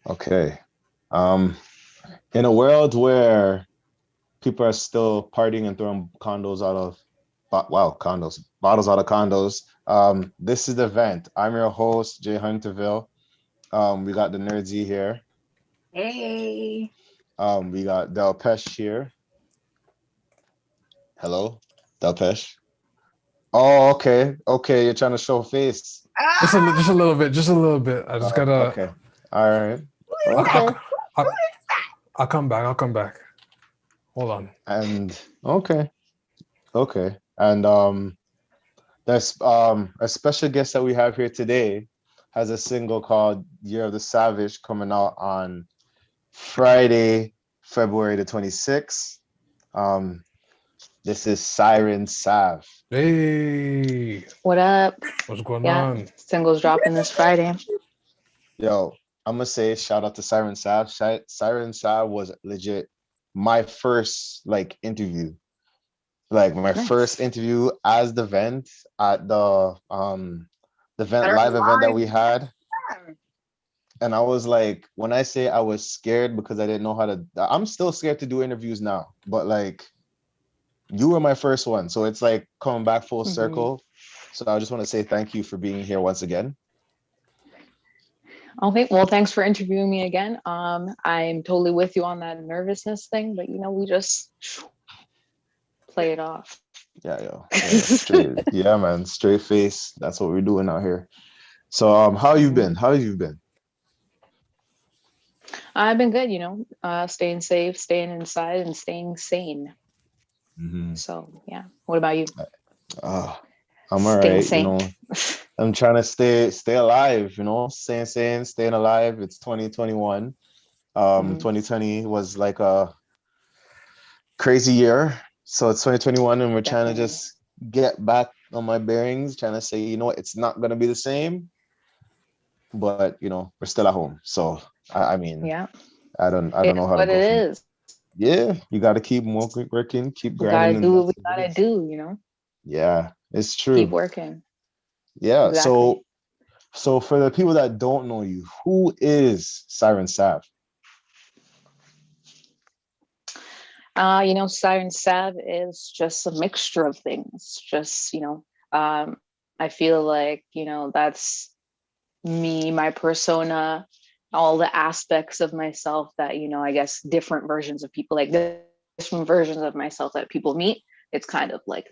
Okay. Um, in a world where people are still partying and throwing bottles out of condos. This is the event. I'm your host, Jay Hunterville. We got the Nerd Z here. Hey. We got Del Pesh here. Hello, Del Pesh. Oh, okay. Okay, you're trying to show face. Just a little bit, just a little bit. I just gotta. Okay. All right. Who is that? Okay. Who I'll, is that? I'll come back. I'll come back. Hold on. And okay. Okay. And there's a special guest that we have here today has a single called Year of the Savage coming out on Friday, February the 26th. Um, this is Siren Sav. Hey, What up? what's going Yeah, on? singles dropping this Friday. Yo, I'm gonna say shout out to Siren Sav. Siren Sav was legit my first interview. Like my first Nice. interview as the vent at the vent Better live event that live. we had. And I was like, when I say I was scared because I didn't know how to, I'm still scared to do interviews now, but like you were my first one. So it's like coming back full Mm-hmm. circle. So I just want to say thank you for being here once again. Okay, well, thanks for interviewing me again. I'm totally with you on that nervousness thing, but we just play it off. Yeah, straight. Yeah, man, straight face. That's what we're doing out here. So how you Mhm. been? How have you been? I've been good, staying safe, staying inside, and staying sane. Mm-hmm. So, yeah. What about you? Uh, I'm all Staying right, sane. I'm trying to stay alive, staying alive. It's 2021. Mhm. 2020 was like a crazy year. So it's 2021 and we're trying to Definitely. just get back on my bearings, trying to say, what, it's not gonna be the same, but we're still at home. So I mean, Yeah. I don't It know is how to what go it from is. yeah, you gotta keep working, keep We gotta grinding, and do what that's we what it gotta is. do. Yeah, it's Keep true. working. Yeah. Exactly. So for the people that don't know you, who is Siren Sav? Siren Sav is just a mixture of things. Just, I feel like, that's me, my persona, all the aspects of myself that, I guess different versions of people, like different versions of myself that people meet. It's kind of like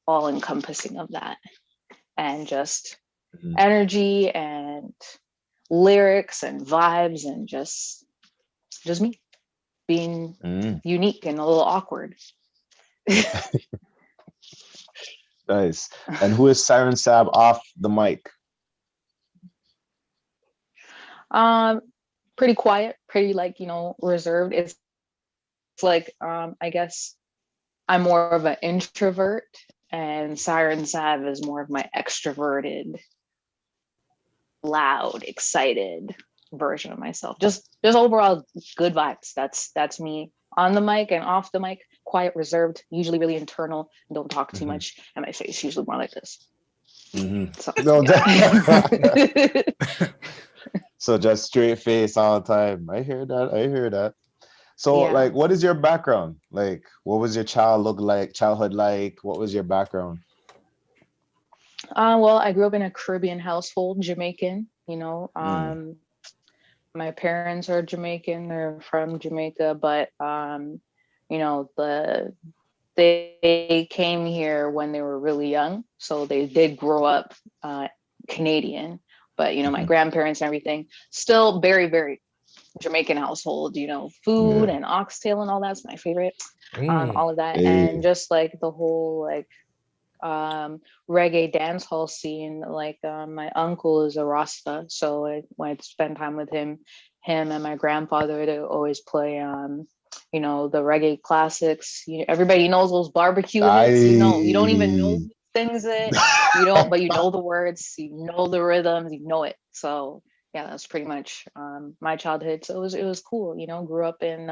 all encompassing of that. And just Mhm. energy and lyrics and vibes and just me being Mm, unique and a little awkward. nice. And who is Siren Sav off the mic? um Pretty quiet, pretty reserved. It's like I guess I'm more of an introvert, and Siren Sav is more of my extroverted, loud, excited version of myself. Just overall good vibes. That's me on the mic and off the mic. Quiet, reserved, usually really internal, and don't talk too Hmm. much. And my face usually more like this. Hmm. So No, yeah. so just straight face all the time. I hear that. I hear that. So, Yeah. like, what is your background? Like, what was your childhood like? What was your background? Well, I grew up in a Caribbean household, Jamaican. Mm, My parents are Jamaican. They're from Jamaica, but they came here when they were really young, so they did grow up uh, Canadian. But my mhm. grandparents and everything still very very Jamaican household. Food Yeah. and oxtail and all that's my favorite. Mm, All of that, and Hey. just like the whole reggae dance hall scene. Like my uncle is a Rasta, so when I'd spend time with him and my grandfather, they always play the reggae classics. Everybody knows those barbecue hits. You don't even know I. who sings it. You don't, but you know the words, you know the rhythms, you know it. So yeah, that's pretty much my childhood. So it was cool. Grew up in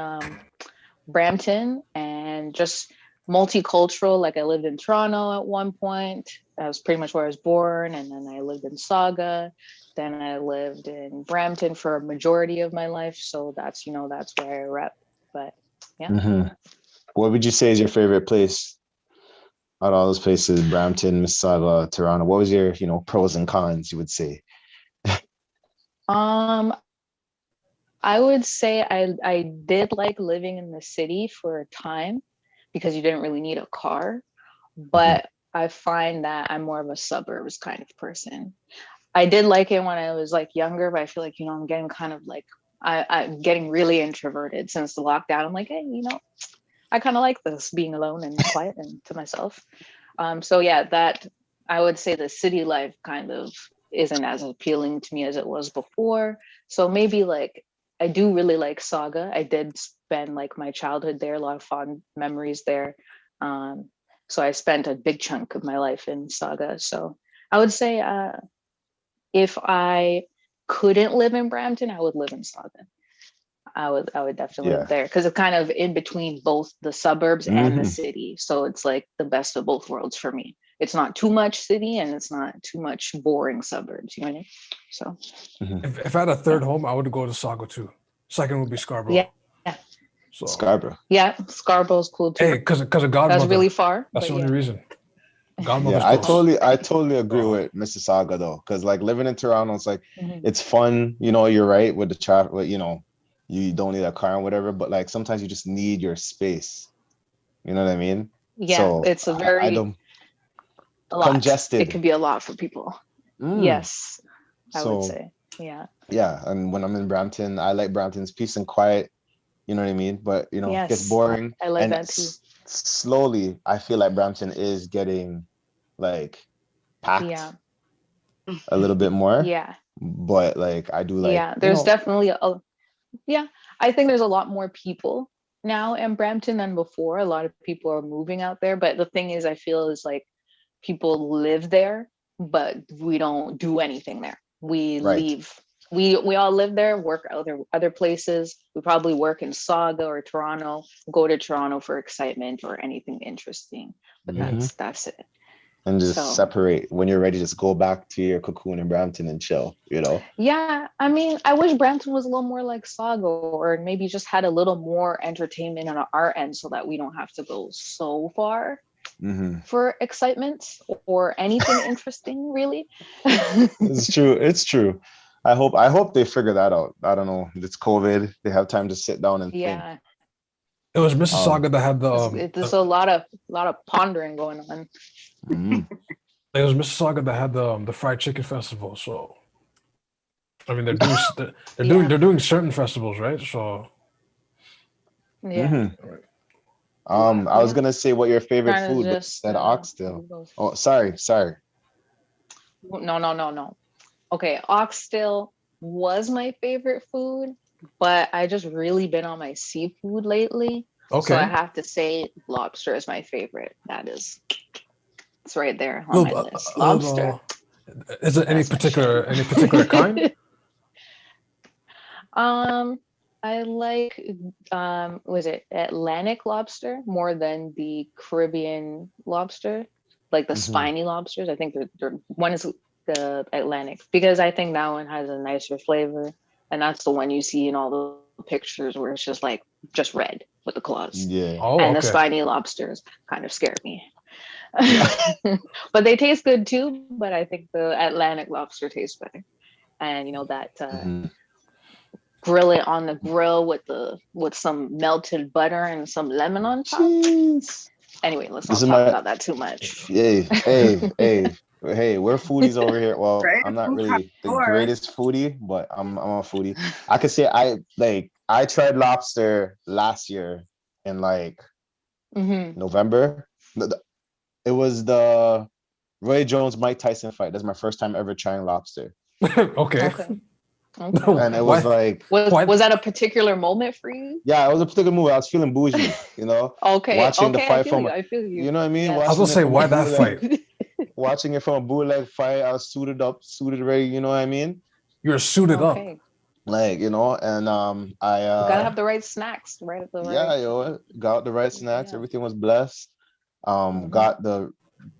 Brampton and just multicultural. Like I lived in Toronto at one point. That was pretty much where I was born. And then I lived in Saga. Then I lived in Brampton for a majority of my life. So that's, that's where I rep. But yeah. Mm-hmm. What would you say is your favorite place out of all those places? Brampton, Mississauga, Toronto. What was your, pros and cons, you would say? I would say I did like living in the city for a time because you didn't really need a car, but I find that I'm more of a suburbs kind of person. I did like it when I was like younger, but I feel like, I'm getting kind of like, I'm getting really introverted since the lockdown. I'm like, hey, I kind of like this being alone and quiet and to myself. So yeah, that I would say the city life kind of isn't as appealing to me as it was before. So maybe like, I do really like Saga. I did spend like my childhood there, a lot of fond memories there. So I spent a big chunk of my life in Saga. So I would say if I couldn't live in Brampton, I would live in Saga. I would definitely live there because it's kind of in between both the suburbs and the city. So it's like the best of both worlds for me. It's not too much city and it's not too much boring suburbs, you know what I mean? So if I had a third home, I would go to Saga too. Second would be Scarborough. Yeah. So Scarborough. Yeah, Scarborough's cool too. Hey, because of Godmother. That's really far. That's the only reason. Yeah, I totally agree with Mississauga though, because like living in Toronto, it's like it's fun. You're right with the traffic. You don't need a car and whatever, but like sometimes you just need your space. You know what I mean? Yeah, so it's a very congested. It can be a lot for people. Yes, I would say. Yeah. Yeah, and when I'm in Brampton, I like Brampton's peace and quiet. You know what I mean? But it gets boring. I like that too. Slowly, I feel like Brampton is getting like packed a little bit more. Yeah. But like I do like. Yeah, there's definitely I think there's a lot more people now in Brampton than before. A lot of people are moving out there, but the thing is, I feel is like people live there, but we don't do anything there. We leave. We all live there, work other places. We probably work in Saga or Toronto, go to Toronto for excitement or anything interesting. But that's it. And just separate. When you're ready, just go back to your cocoon in Brampton and chill, Yeah, I mean, I wish Brampton was a little more like Saga, or maybe just had a little more entertainment on our end so that we don't have to go so far for excitement or anything interesting, really. It's true. I hope they figure that out. I don't know. It's COVID. They have time to sit down and think. It was Mississauga that had there's a lot of pondering going on. It was Mississauga that had the fried chicken festival. So, I mean, they're doing certain festivals, right? So, yeah. I was gonna say what your favorite food, but said oxtail. Oh, sorry. No. Okay, oxtail was my favorite food, but I just really been on my seafood lately. Okay. So I have to say lobster is my favorite. It's right there on my list. Lobster. Is it any particular kind? I like was it Atlantic lobster more than the Caribbean lobster, like the spiny lobsters. I think they're one is the Atlantic because I think that one has a nicer flavor, and that's the one you see in all the pictures where it's just red with the claws. Yeah. The spiny lobsters kind of scared me. But they taste good too. But I think the Atlantic lobster tastes better, and that grill it on the grill with some melted butter and some lemon on top. Jeez. Anyway, let's not talk about that too much. Hey, we're foodies over here. Well, I'm not really the greatest foodie, but I'm a foodie. I could say I tried lobster last year in November. It was the Roy Jones Mike Tyson fight. That's my first time ever trying lobster. Okay. And it was was that a particular moment for you? Yeah, it was a particular moment. I was feeling bougie, Okay. Watching the fight I feel you. You know what I mean? Yeah. I was gonna say, why that fight? Watching it from a bootleg fight, I was suited ready. You know what I mean? You're suited up. and I you gotta have the right snacks, right at the right. Yeah, got the right snacks. Yeah. Everything was blessed. Got the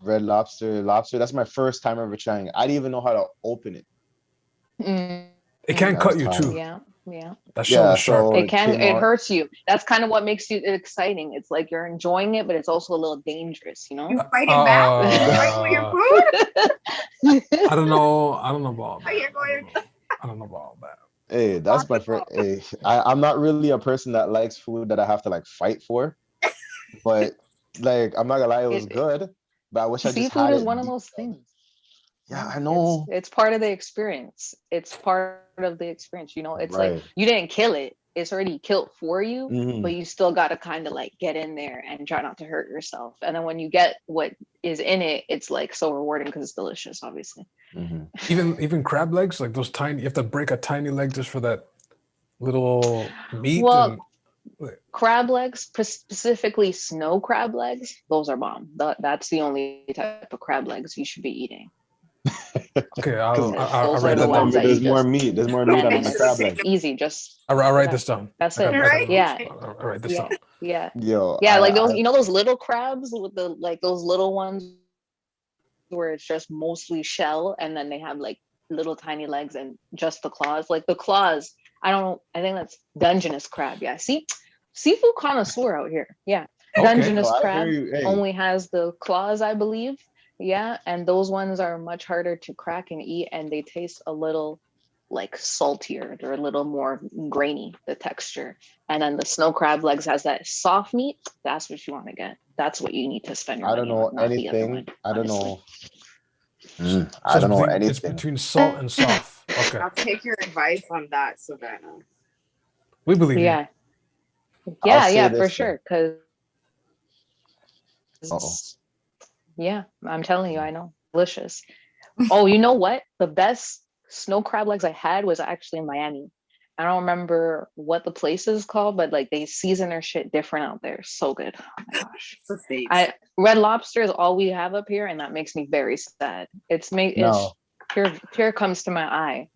red lobster. That's my first time ever trying it. I didn't even know how to open it. It can I was cut you too. Yeah, yeah. That shell is sharp. so It can. came It out. hurts you. That's kind of what makes it exciting. It's like you're enjoying it, but it's also a little dangerous. You know. You fight it back? You fight with your food? I don't know. I don't know about Oh, you're that. going- I don't know about that. Hey, that's my first. Hey, I'm not really a person that likes food that I have to like fight for, but like I'm not gonna lie, it was good. But I wish I just Seafood had is it. one of those things. Yeah, I know. It's part of the experience. It's part of the experience. You know, it's like Right. you didn't kill it. It's already killed for you, Mhm. but you still got to kind of like get in there and try not to hurt yourself. And then when you get what is in it, it's like so rewarding because it's delicious, obviously. Mhm. Even crab legs, like those tiny. You have to break a tiny leg just for that little meat. Well, and crab legs, specifically snow crab legs, those are bomb. That's the only type of crab legs you should be eating. okay, Those I'll are write the that ones down. that you There's more just meat. There's more meat and on then the it's crab leg. easy. Just I'll write this down. That's I it. got Right? Yeah. I'll write this Yeah. down. Yeah. Yo, Yeah, like I- those, you know, those little crabs with the like those little ones where it's just mostly shell and then they have like little tiny legs and just the claws. Like the claws, I don't know, I think that's Dungeness crab. Yeah. See, seafood connoisseur out here. Yeah. Okay. Dungeness No, I hear crab you. Hey. only has the claws, I believe. Yeah. And those ones are much harder to crack and eat and they taste a little like saltier. They're a little more grainy, the texture. And then the snow crab legs has that soft meat. That's what you want to get. That's what you need to spend your I don't money know on, not the other anything. one. I don't honestly. know. So I don't know It's anything. between salt and soft. Okay, I'll take your advice on that, Savannah. we believe you. Yeah. I'll Yeah, say yeah, this for then. sure. Because Uh-oh. yeah, I'm telling you, I know. Delicious. Oh, you know what? The best snow crab legs I had was actually in Miami. I don't remember what the place is called, but like they season their shit different out there. So good. Oh my gosh. The States. Red Lobster is all we have up here, and that makes me very sad. It's No. tear comes to my eye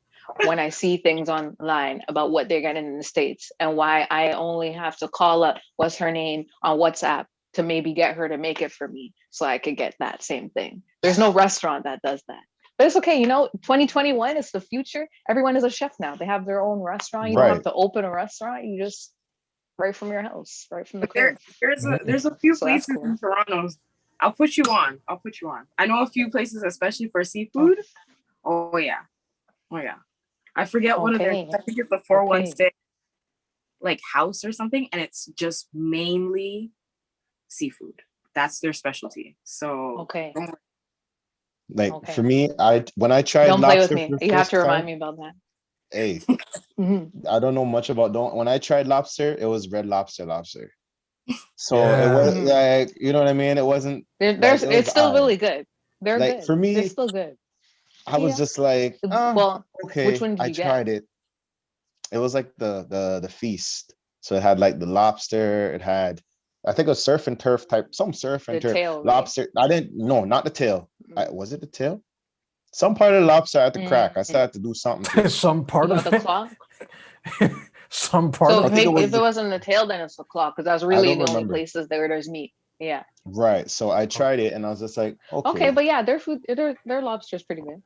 when I see things online about what they're getting in the States and why I only have to call up what's her name on WhatsApp to maybe get her to make it for me so I could get that same thing. There's no restaurant that does that. But it's okay, you know, 2021 is the future. Everyone is a chef now. They have their own restaurant. You don't Right. have to open a restaurant. You just right from your house, right from the But there, crib. there's a few So that's places cool. in Toronto. I'll put you on. I know a few places, especially for seafood. Oh yeah. I forget one of their. Okay. I think it's the 416 like house or something, and it's just mainly seafood. That's their specialty. So Okay. Like Okay. for me, when I tried Don't play with lobster me. for the You have first to remind time, me about that. hey, Mhm. I don't know much about when I tried lobster, it was red lobster. So Yeah. it was Mhm. like, you know what I mean? It wasn't There's like, it was it's still odd. really good. They're Like good. for They're me, still good. I was Yeah. just like, Well, okay, which one did I you get? tried it. It was like the feast. So it had like the lobster, it had I think a surf and turf type, some surf and The turf tail, right? lobster. I didn't no, not the tail. Was it the tail? Some part of the lobster I had to crack. I still had to do something to it. Some part You of got the it. claw. Some part So of think it. it maybe was if it wasn't the tail, then it's the claw, because that's I really don't the only remember. places there's meat. Yeah. Right. So I tried it and I was just like, Okay, okay. but yeah, their food, their lobster's pretty good.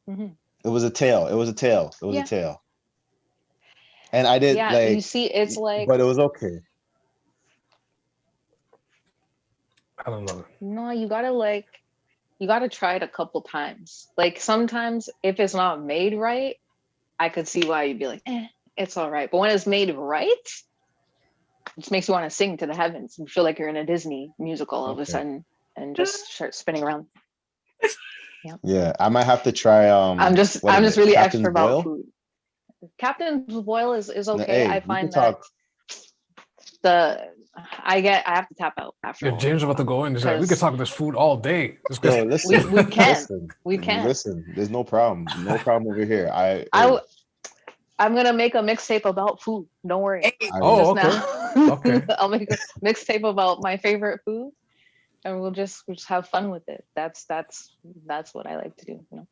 Mhm. It was a tail. It was a tail. It was Yeah. a tail. And I did Yeah, like you see, it's like but it was okay. I don't know. no, you gotta try it a couple times. Like sometimes if it's not made right, I could see why you'd be like, it's all right. But when it's made right, it just makes you want to sing to the heavens and feel like you're in a Disney musical all of a Okay. sudden and just start spinning around. Yeah, I might have to try I'm just what is it? really Captain's extra Boil? about food. Captain's Boil is okay. Hey, I we can find that I have to tap out after a Yeah, while. James about to go in. He's like, we could talk this food all day. This Yo, guy. listen. We can. Listen, We can. Listen, there's no problem. No problem over here. I'm gonna make a mixtape about food. Don't worry. Hey, Oh, Just okay. now. Okay. I'll make a mixtape about my favorite food, and we'll just have fun with it. That's what I like to do. You know.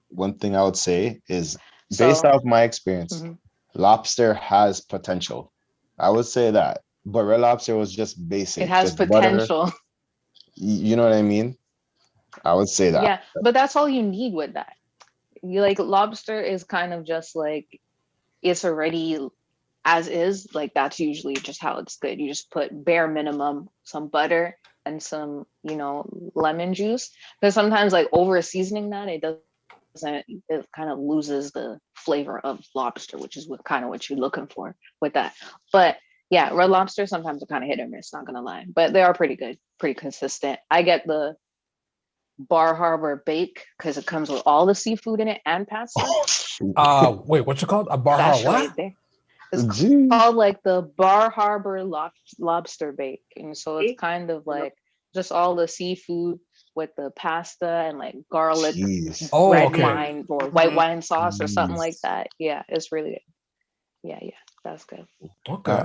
One thing I would say is So- based off my experience, Mhm. lobster has potential. I would say that. But red lobster was just basic. It has just butter. potential. You know what I mean? I would say that. Yeah, but that's all you need with that. You like lobster is kind of just like it's already as is, like that's usually just how it's good. You just put bare minimum some butter and some, lemon juice. Because sometimes like over seasoning that it kind of loses the flavor of lobster, which is kind of what you're looking for with that. But yeah, red lobster sometimes are kind of hit or miss, not gonna lie. But they are pretty good, pretty consistent. I get the Bar Harbor bake because it comes with all the seafood in it and pasta. Wait, what's it called? A bar That's what? right there. It's Jeez. called like the Bar Harbor lobster bake. And so it's kind of like just all the seafood with the pasta and like garlic, Jeez. Oh, red okay. wine or white Mhm. wine sauce or something like Jeez. that. Yeah, it's really good. Yeah, that's good. Okay.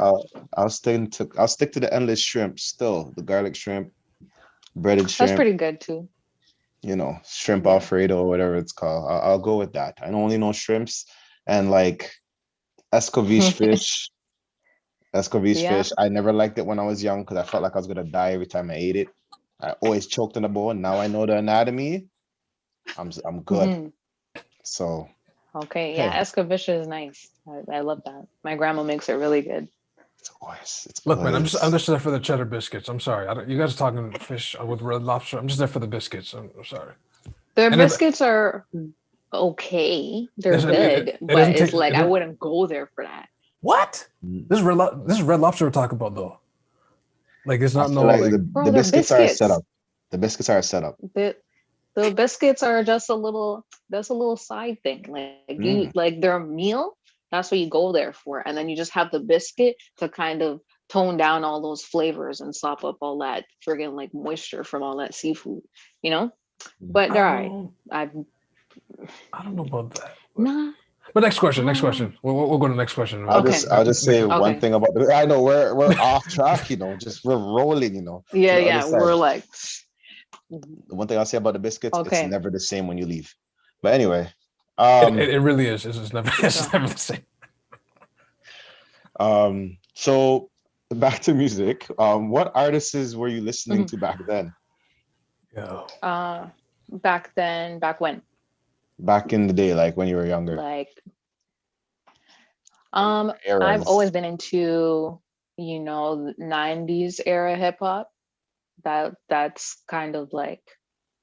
I'll stick to the endless shrimp still. The garlic shrimp, breaded That's shrimp, pretty good too. shrimp Yeah. Alfredo or whatever it's called. I'll go with that. I only know shrimps and like escovitch fish. Escovitch Yeah. fish. I never liked it when I was young because I felt like I was gonna die every time I ate it. I always choked on the bone. Now I know the anatomy. I'm good. Mhm. So Okay. hey, Yeah, escovitch is nice. I love that. My grandma makes it really good. it's Look, man, I'm good. just there for the cheddar biscuits. I'm sorry. You guys are talking fish with red lobster. I'm just there for the biscuits. I'm sorry. Their And biscuits are okay. They're it, it, good, it but doesn't it's take. like It I doesn't, wouldn't go there for that. what? Mm. This is red lobster we're talking about though. Like it's I not feel no like like. the Bro, they're biscuits are a biscuits. setup. The biscuits are a setup. The biscuits are just that's a little side thing. Like you Mm. like their meal, that's what you go there for. And then you just have the biscuit to kind of tone down all those flavors and sop up all that friggin' like moisture from all that seafood, you know? But they're all right. I don't know about that. Nah, But next question. I Next don't know. question. We'll go to the next question. Okay. I'll just say one Okay. thing about I know we're off track, just we're rolling, to Yeah, the other yeah. side. We're like, The one thing I'll say about the biscuits, it's okay. never the same when you leave. But anyway, It really is. It's So, never the same. so back to music. What artists were you listening mhm. to back then? Yeah. Back then, back when? Back in the day, like when you were younger, Like, or I've always eras. been into, 90s era hip hop. That's kind of like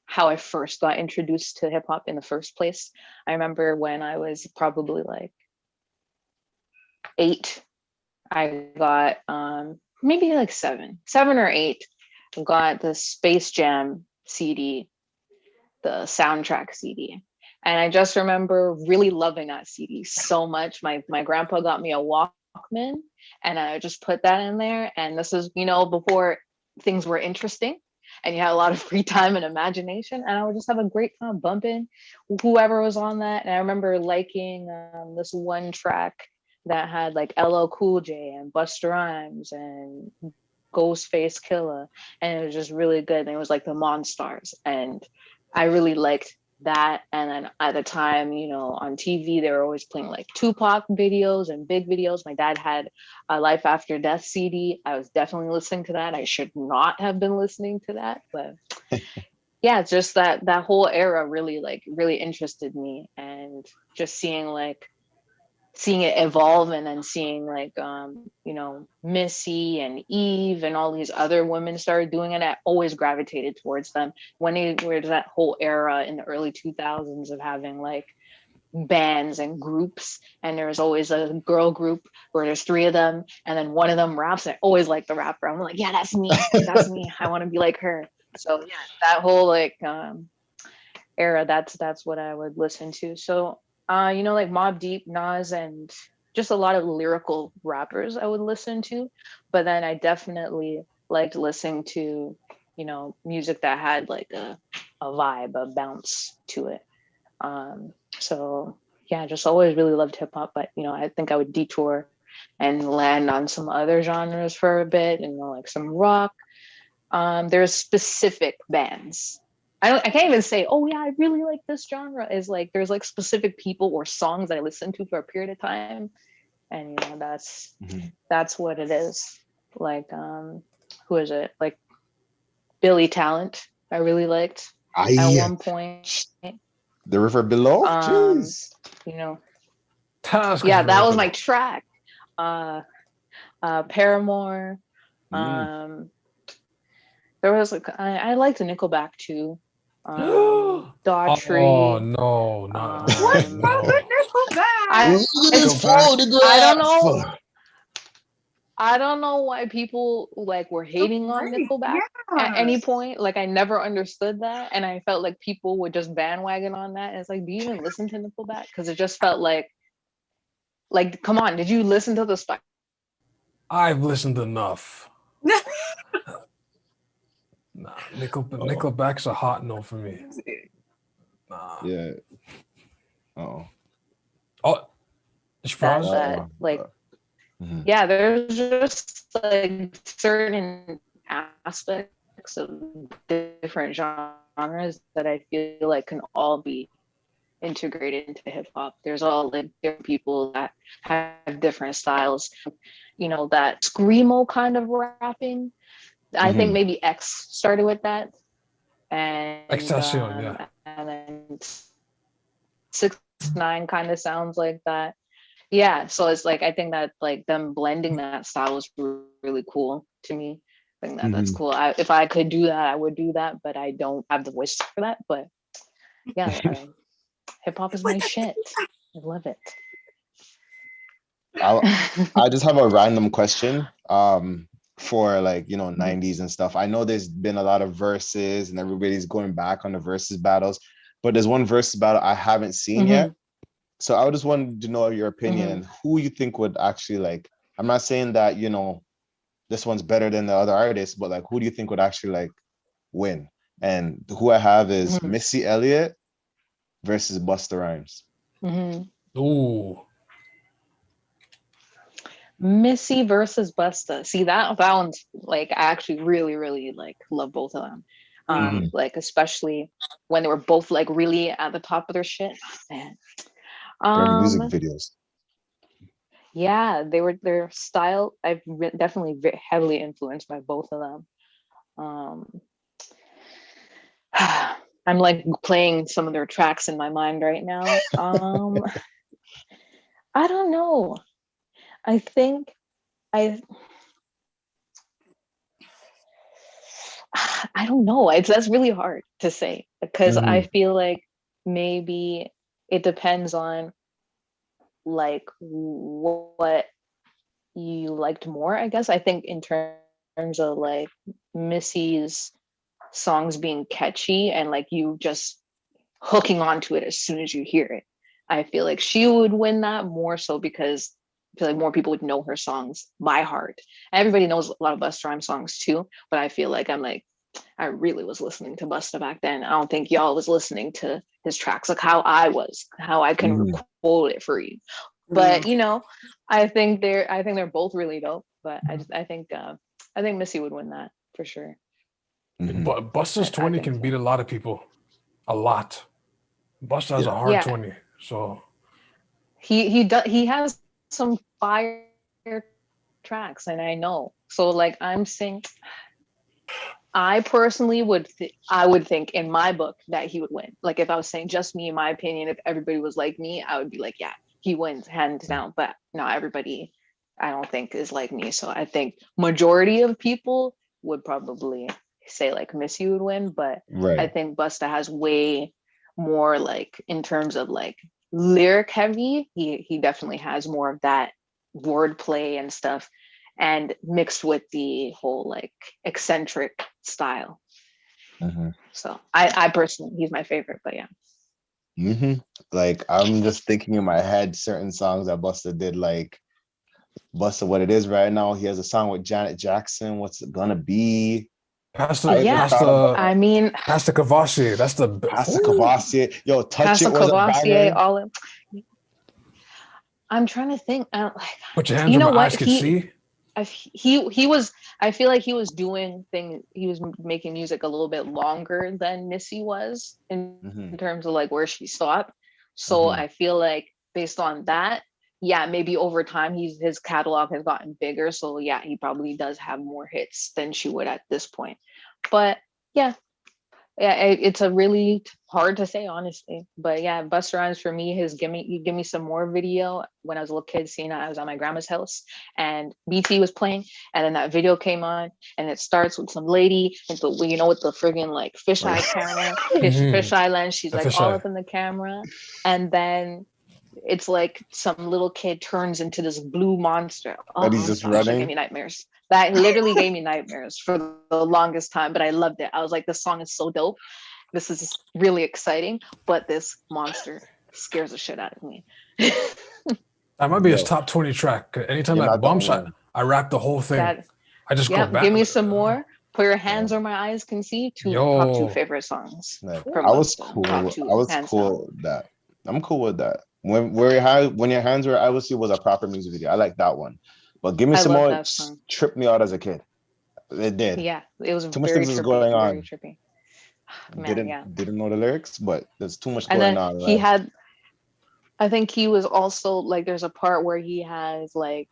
how I first got introduced to hip hop in the first place. I remember when I was probably like 8, I got maybe like 7 or 8, got the Space Jam CD, the soundtrack CD. And I just remember really loving that CD so much. My grandpa got me a Walkman and I just put that in there. And this is, before things were interesting and you had a lot of free time and imagination. And I would just have a great time bumping whoever was on that. And I remember liking this one track that had like LL Cool J and Busta Rhymes and Ghostface Killer. And it was just really good. And it was like the Monstars. And I really liked that. And then at the time, on TV, they were always playing like Tupac videos and big videos. My dad had a Life After Death CD. I was definitely listening to that. I should not have been listening to that, but yeah, it's just that whole era really interested me, and just seeing it evolve, and then seeing like Missy and Eve and all these other women started doing it. I always gravitated towards them when it was that whole era in the early 2000s of having like bands and groups, and there's always a girl group where there's 3 of them and then one of them raps. I always like the rapper. I'm like, yeah, that's me. I want to be like her. So yeah, that whole like era, that's what I would listen to. So like Mobb Deep, Nas, and just a lot of lyrical rappers I would listen to. But then I definitely liked listening to, music that had like a vibe, a bounce to it. So yeah, just always really loved hip hop, but I think I would detour and land on some other genres for a bit, and like some rock. There's specific bands. I can't even say, oh yeah, I really like this genre. Is like there's like specific people or songs that I listen to for a period of time, and that's Mhm. that's what it is. Like who is it? Like Billy Talent, I really liked at one point. The River Below. Um, Jeez. you know, Task is yeah, that very was good. my track. Paramore. Mm. There was like I liked Nickelback too. Oh Daughtry. no, not What's Um, wrong no. with Nickelback? I Look at this Go back. I don't photograph. know. I don't know why people like were hating on Great. Nickelback at Yeah. any point. Like I never understood that, and I felt like people would just bandwagon on that. And it's like, do you even listen to Nickelback? Because it just felt like, come on, did you listen to the Spider? I've listened enough. Nah, Nickelback's a hot no for me. Nah. Yeah. Oh. Oh, it's That froze. that like Mhm. yeah, there's just like certain aspects of different genres that I feel like can all be integrated into hip hop. There's all like different people that have different styles. You know, that screamo kind of rapping. I think Mhm. maybe X started with that, and Extension, yeah. and then 6ix9ine kind of sounds like that. Yeah, so it's like I think that like them blending that style was really cool to me. I think that that's Mhm. cool. If I could do that, I would do that, but I don't have the voice for that. But yeah, hip hop is my shit. I love it. I just have a random question. For like, you know, 90s and stuff. I know there's been a lot of verses and everybody's going back on the verses battles, but there's one verses battle I haven't seen yet. So I just wanted to know your opinion, who you think would actually like, I'm not saying that, you know, this one's better than the other artists, but like, who do you think would actually like win? And who I have is Missy Elliott versus Busta Rhymes. Ooh. Missy versus Busta. See that one's like I actually really like love both of them. Like especially when they were both like really at the top of their shit. Man. Dirty music videos. Yeah, their style. I've definitely heavily influenced by both of them. I'm like playing some of their tracks in my mind right now. I don't know. I think I don't know. That's really hard to say because I feel like maybe it depends on like what you liked more, I guess. I think in terms of like Missy's songs being catchy and like you just hooking onto it as soon as you hear it, I feel like she would win that more so because I feel like more people would know her songs by heart. Everybody knows a lot of Busta Rhymes songs too, but I feel like I really was listening to Busta back then. I don't think y'all was listening to his tracks like how I can quote it for you. But you know, I think they're both really dope. But I think Missy would win that for sure. But Busta's 20 can beat a lot of people. A lot. Busta has a hard 20. So he has some fire tracks, and I know. So like I'm saying, I personally would think in my book that he would win. Like if I was saying just me, in my opinion, if everybody was like me, I would be like, yeah, he wins hands down. But not everybody, I don't think is like me. So I think majority of people would probably say like Missy would win, but I think Busta has way more like in terms of like lyric heavy. He definitely has more of that wordplay and stuff, and mixed with the whole like eccentric style. So I personally, he's my favorite, but yeah. Like I'm just thinking in my head certain songs that Busta did, like Busta What It Is right now. He has a song with Janet Jackson. What's it gonna be? Pastor Cavassier. That's the Pastor Cavassier. Yo, Touch Pastor It was a banger. all in. I'm trying to think. Like, put your hands on my eyes. He was. I feel like he was doing things. He was making music a little bit longer than Missy was in terms of like where she stopped. So I feel like based on that, yeah, maybe over time his catalog has gotten bigger. So yeah, he probably does have more hits than she would at this point. But Yeah. Yeah, it's a really hard to say, honestly. But yeah, Busta Rhymes for me, his give me some more video when I was a little kid, seeing I was at my grandma's house and BT was playing, and then that video came on, and it starts with some lady, and you know, with the friggin' like fisheye camera, fisheye lens, she's The like all fisheye. up in the camera, and then it's like some little kid turns into this blue monster. And Oh, he's just that shit gave running. me nightmares. That literally gave me nightmares for the longest time, but I loved it. I was like, this song is so dope. This is really exciting, but this monster scares the shit out of me. That might be his Yo, top 20 track. Anytime you're that not the bumps, only one. I rap the whole thing. That, I just go yeah, back. give me some more. Put your hands Yeah. where my eyes can see. Top two Yo, favorite songs Like, from I was Busta. cool. Top I two, was hands down. cool with that. I'm cool with that. When your hands were I will see was a proper music video. I like that one. But give me I some love more. that song. Tripped me out as a kid. It did. Yeah, it was Too much very things was trippy. going Very on. trippy. Man, yeah. Didn't know the lyrics, but there's too much And going then on. he Right? had, I think he was also like, there's a part where he has like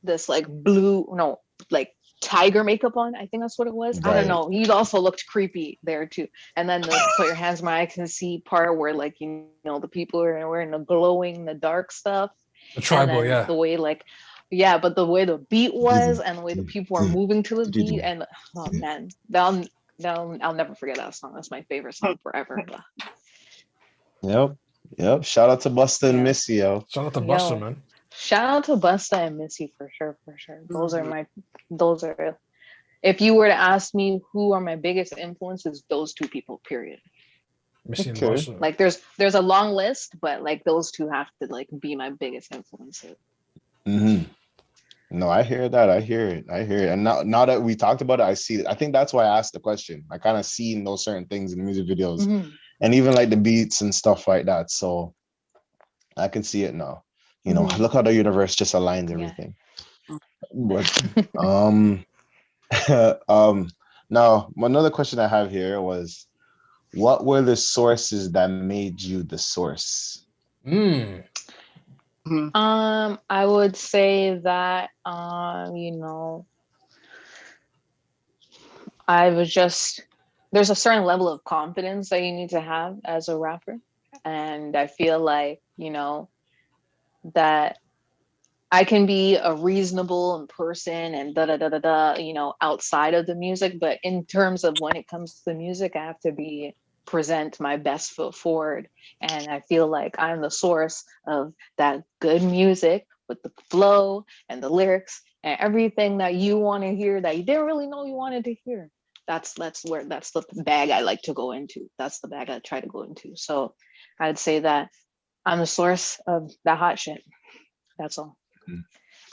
this like blue, no, like tiger makeup on. I think that's what it was. I don't Right. know. He also looked creepy there too. And then the put your hands where I can see part where like, you know, the people are wearing the glowing, the dark stuff. the And tribal, then yeah. the way like, yeah, but the way the beat was and the way the people are moving to the beat, and oh man, I'll never forget that song. That's my favorite song forever. Yep. Shout out to Busta and Yeah. Missy, yo. Shout out to Busta, Yo, man. shout out to Busta and Missy for sure, for sure. Mhm. Those are. If you were to ask me who are my biggest influences, those two people. Period. Missy and Okay. Busta. Like there's a long list, but like those two have to like be my biggest influences. hmm No, I hear that. I hear it. And now that we talked about it, I see it. I think that's why I asked the question. I kind of seen those certain things in the music videos Mhm. and even like the beats and stuff like that. So I can see it now. You know, Mhm. look how the universe just aligns Yeah. everything. But um um now another question I have here was what were the sources that made you the source? Mm. Mhm. I would say that you know, I was just there's a certain level of confidence that you need to have as a rapper. And I feel like, you know, that I can be a reasonable person and da da da da da, you know, outside of the music. But in terms of when it comes to the music, I have to present my best foot forward. And I feel like I'm the source of that good music with the flow and the lyrics and everything that you want to hear that you didn't really know you wanted to hear. That's the bag I like to go into. That's the bag I try to go into. So I'd say that I'm the source of that hot shit. That's all.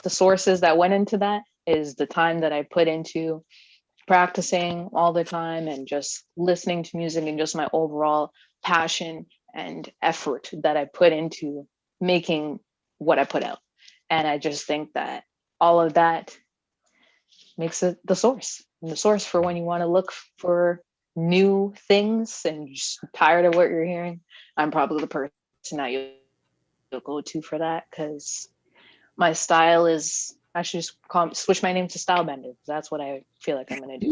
The sources that went into that is the time that I put into practicing all the time and just listening to music and just my overall passion and effort that I put into making what I put out. And I just think that all of that makes it the source. And the source for when you want to look for new things and you're just tired of what you're hearing, I'm probably the person that you'll go to for that, because my style is I should just switch my name to Stylebender. That's what I feel like I'm gonna do.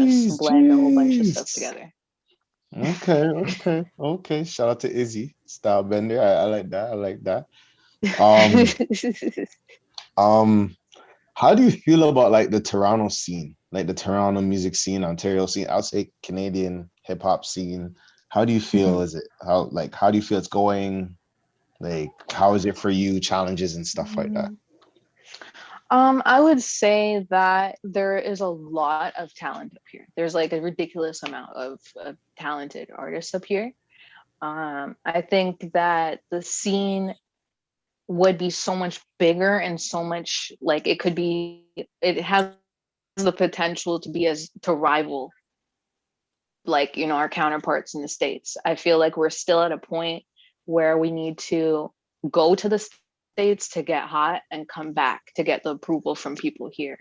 Just blend a whole bunch of stuff Jeez. together. Okay. Shout out to Izzy, style bender. I like that. I like that. Um, um, how do you feel about like the Toronto scene, like the Toronto music scene, Ontario scene? I'll say Canadian hip hop scene. How do you feel? Is it how do you feel it's going? Like, how is it for you? Challenges and stuff like that. I would say that there is a lot of talent up here. There's like a ridiculous amount of talented artists up here. I think that the scene would be so much bigger and so much like it has the potential to be as to rival like, you know, our counterparts in the States. I feel like we're still at a point where we need to go to the States to get hot and come back to get the approval from people here.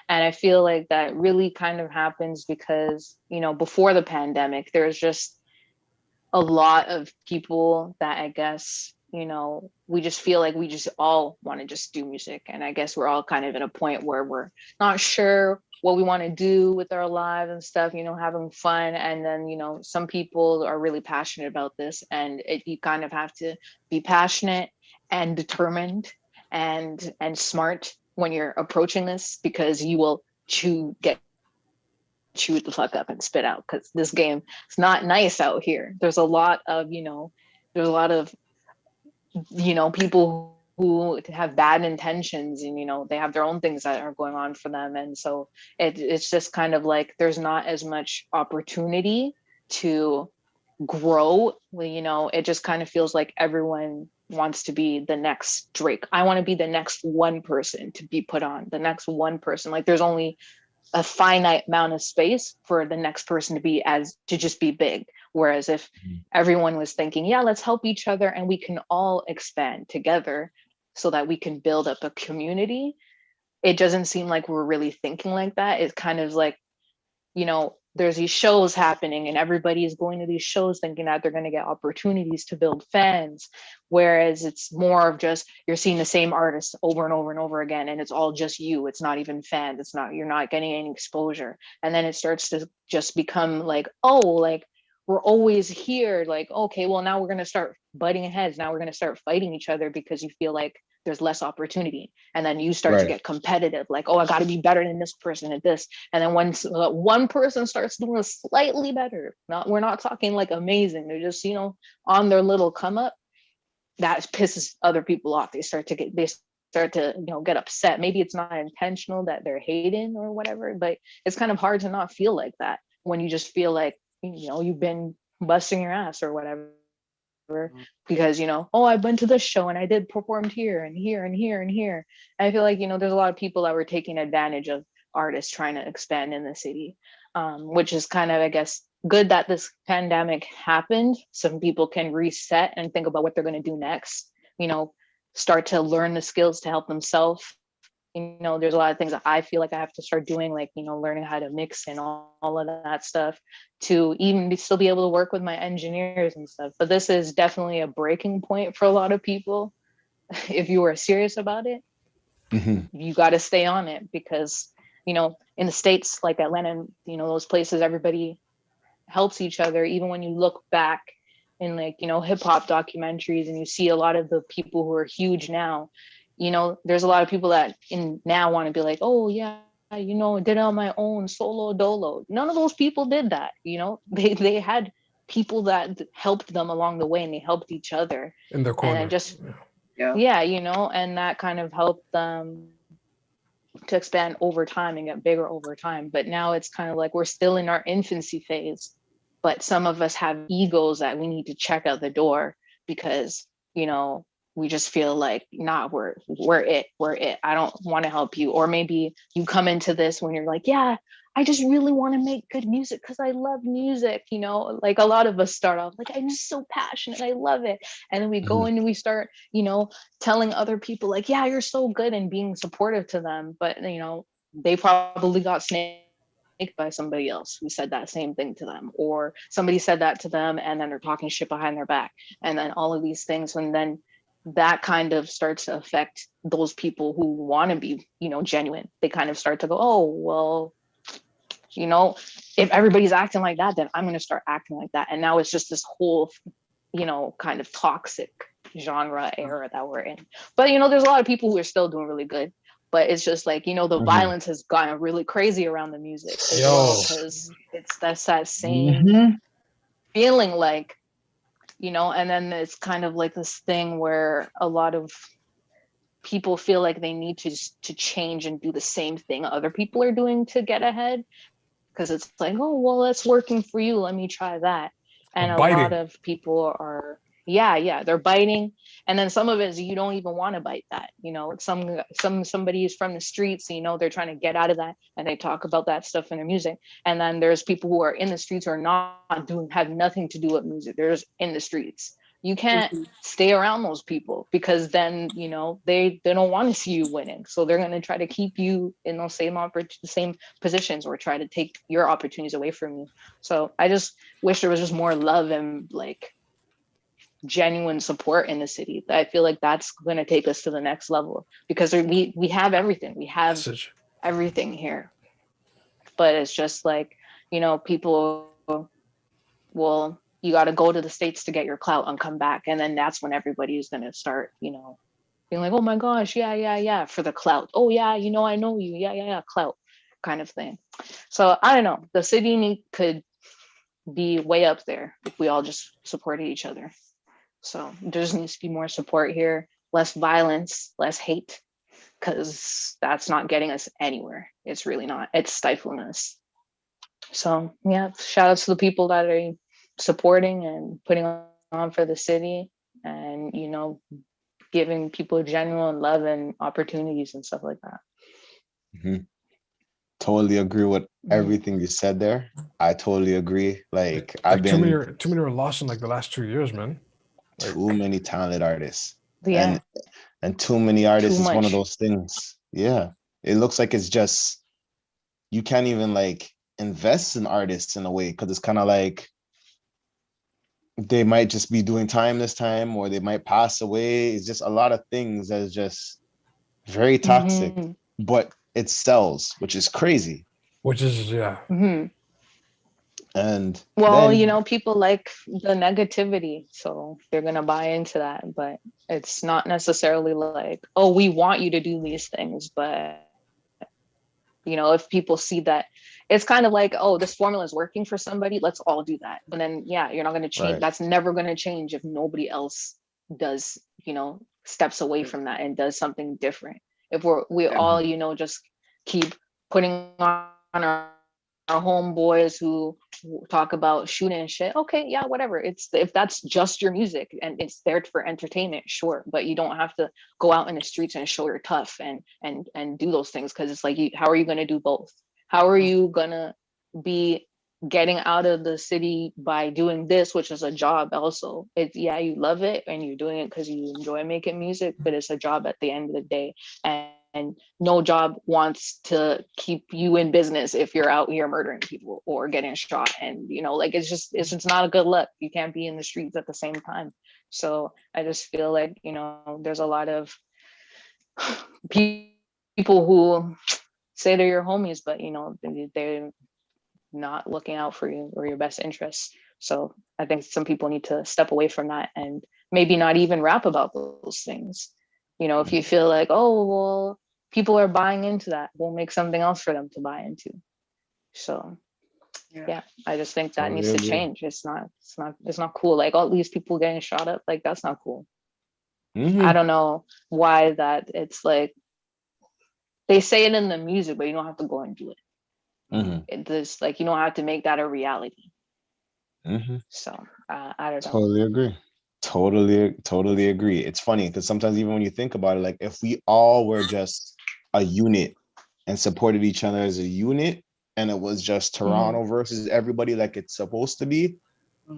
And I feel like that really kind of happens because, you know, before the pandemic, there's just a lot of people that I guess, you know, we just feel like we just all want to just do music. And I guess we're all kind of at a point where we're not sure what we want to do with our lives and stuff, having fun. And then, some people are really passionate about this, and you kind of have to be passionate and determined and smart when you're approaching this, because you will get chewed the fuck up and spit out, because this game is not nice out here. There's a lot of people who have bad intentions, and they have their own things that are going on for them. And so it's just kind of like there's not as much opportunity to grow. It just kind of feels like everyone wants to be the next Drake. I want to be the next one person to be put on, the next one person. Like there's only a finite amount of space for the next person to just be big. Whereas if everyone was thinking, yeah, let's help each other and we can all expand together so that we can build up a community, it doesn't seem like we're really thinking like that. It's kind of like, there's these shows happening and everybody is going to these shows thinking that they're going to get opportunities to build fans. Whereas it's more of just, you're seeing the same artists over and over and over again. And it's all just you. It's not even fans. You're not getting any exposure. And then it starts to just become like, oh, like we're always here. Like, okay, well now we're going to start butting heads. Now we're going to start fighting each other because you feel like there's less opportunity. And then you start to get competitive, like, oh, I got to be better than this person at this. And then when one person starts doing slightly better, we're not talking like amazing, they're just, on their little come up, that pisses other people off. They start to get upset. Maybe it's not intentional that they're hating or whatever, but it's kind of hard to not feel like that when you just feel like, you've been busting your ass or whatever. Because oh, I've been to this show and I did performed here and here and here and here. And I feel like there's a lot of people that were taking advantage of artists trying to expand in the city, which is kind of, I guess, good that this pandemic happened. Some people can reset and think about what they're going to do next, start to learn the skills to help themselves. There's a lot of things that I feel like I have to start doing, like, learning how to mix and all of that stuff to even still be able to work with my engineers and stuff. But this is definitely a breaking point for a lot of people. If you are serious about it, you got to stay on it, because, in the States, like Atlanta, those places, everybody helps each other. Even when you look back in hip hop documentaries and you see a lot of the people who are huge now, there's a lot of people that now want to be like, oh yeah, I did it on my own, solo dolo. None of those people did that. They had people that helped them along the way, and they helped each other in their corner. And just and that kind of helped them to expand over time and get bigger over time. But now it's kind of like we're still in our infancy phase, but some of us have egos that we need to check out the door, because we just feel like, nah, we're it. I don't want to help you. Or maybe you come into this when you're like, yeah, I just really want to make good music because I love music. Like a lot of us start off like, I'm just so passionate, I love it. And then we go in and we start, telling other people like, yeah, you're so good, and being supportive to them. But, they probably got snaked by somebody else who said that same thing to them, or somebody said that to them and then they're talking shit behind their back. And then all of these things, and then that kind of starts to affect those people who want to be, genuine. They kind of start to go, oh, well, if everybody's acting like that, then I'm going to start acting like that. And now it's just this whole, kind of toxic genre era that we're in. But, there's a lot of people who are still doing really good. But it's just like, the violence has gotten really crazy around the music as well, because that's that same feeling like, and then it's kind of like this thing where a lot of people feel like they need to change and do the same thing other people are doing to get ahead, because it's like, oh, well, that's working for you, let me try that. And a lot of people are they're biting. And then some of it is you don't even want to bite that. Somebody is from the streets, they're trying to get out of that, and they talk about that stuff in their music. And then there's people who are in the streets who are have nothing to do with music. They're just in the streets. You can't stay around those people, because then, they don't want to see you winning. So they're going to try to keep you in those same positions, or try to take your opportunities away from you. So I just wish there was just more love and like genuine support in the city. I feel like that's going to take us to the next level, because we have everything. We have everything here. but it's just like, you know, people, well, you got to go to the States to get your clout and come back. And then that's when everybody is going to start, you know, being like, oh my gosh, yeah, for the clout. Oh yeah, you know, I know you. Yeah, clout kind of thing. So I don't know. The city could be way up there if we all just supported each other. So there just needs to be more support here, less violence, less hate, because that's not getting us anywhere. It's really not. It's stifling us. So yeah, shout out to the people that are supporting and putting on for the city, and you know, giving people genuine love and opportunities and stuff like that. Mhm. Totally agree with everything you said there. I totally agree. Like I've Too many been were lost in like the last 2 years, man. Like, too many talented artists. Yeah, And too many artists too is one of much. those things. Yeah. It looks like it's just you can't even like invest in artists in a way because it's kind of like they might just be doing time this time or they might pass away. It's just a lot of things that is just very toxic, Mm-hmm. but it sells, which is crazy. which is yeah. Mm-hmm. And Well, you then know, people like the negativity, so they're gonna buy into that. But it's not necessarily like, oh, we want you to do these things, but you know, if people see that, it's kind of like, oh, this formula is working for somebody, let's all do that. But then yeah, you're not going to change. right. That's never going to change if nobody else does, you know, steps away from that and does something different. If we all, you know, just keep putting on our homeboys who talk about shooting and shit, okay, yeah, whatever. It's if that's just your music and it's there for entertainment, sure, but you don't have to go out in the streets and show you're tough and do those things, because it's like, how are you going to do both? How are you going to be getting out of the city by doing this, which is a job also? It's, yeah, you love it and you're doing it because you enjoy making music, but it's a job at the end of the day. And no job wants to keep you in business if you're out here murdering people or getting shot. And, you know, like, it's not a good look. You can't be in the streets at the same time. So I just feel like, you know, there's a lot of people who say they're your homies, but, you know, they're not looking out for you or your best interests. So I think some people need to step away from that and maybe not even rap about those things. You know, if you feel like, oh, well, people are buying into that, we'll make something else for them to buy into. So yeah, I just think that Totally needs to agree. change. It's not cool. Like all these people getting shot up, like that's not cool. I Mm-hmm. don't know why that it's like they say it in the music, but you don't have to go and do it. Mm-hmm. It's like you don't have to make that a reality. Mm-hmm. So I don't know. Totally agree. Totally agree. It's funny because sometimes even when you think about it, like if we all were just a unit and supported each other as a unit, and it was just Mhm. Toronto versus everybody like it's supposed to be,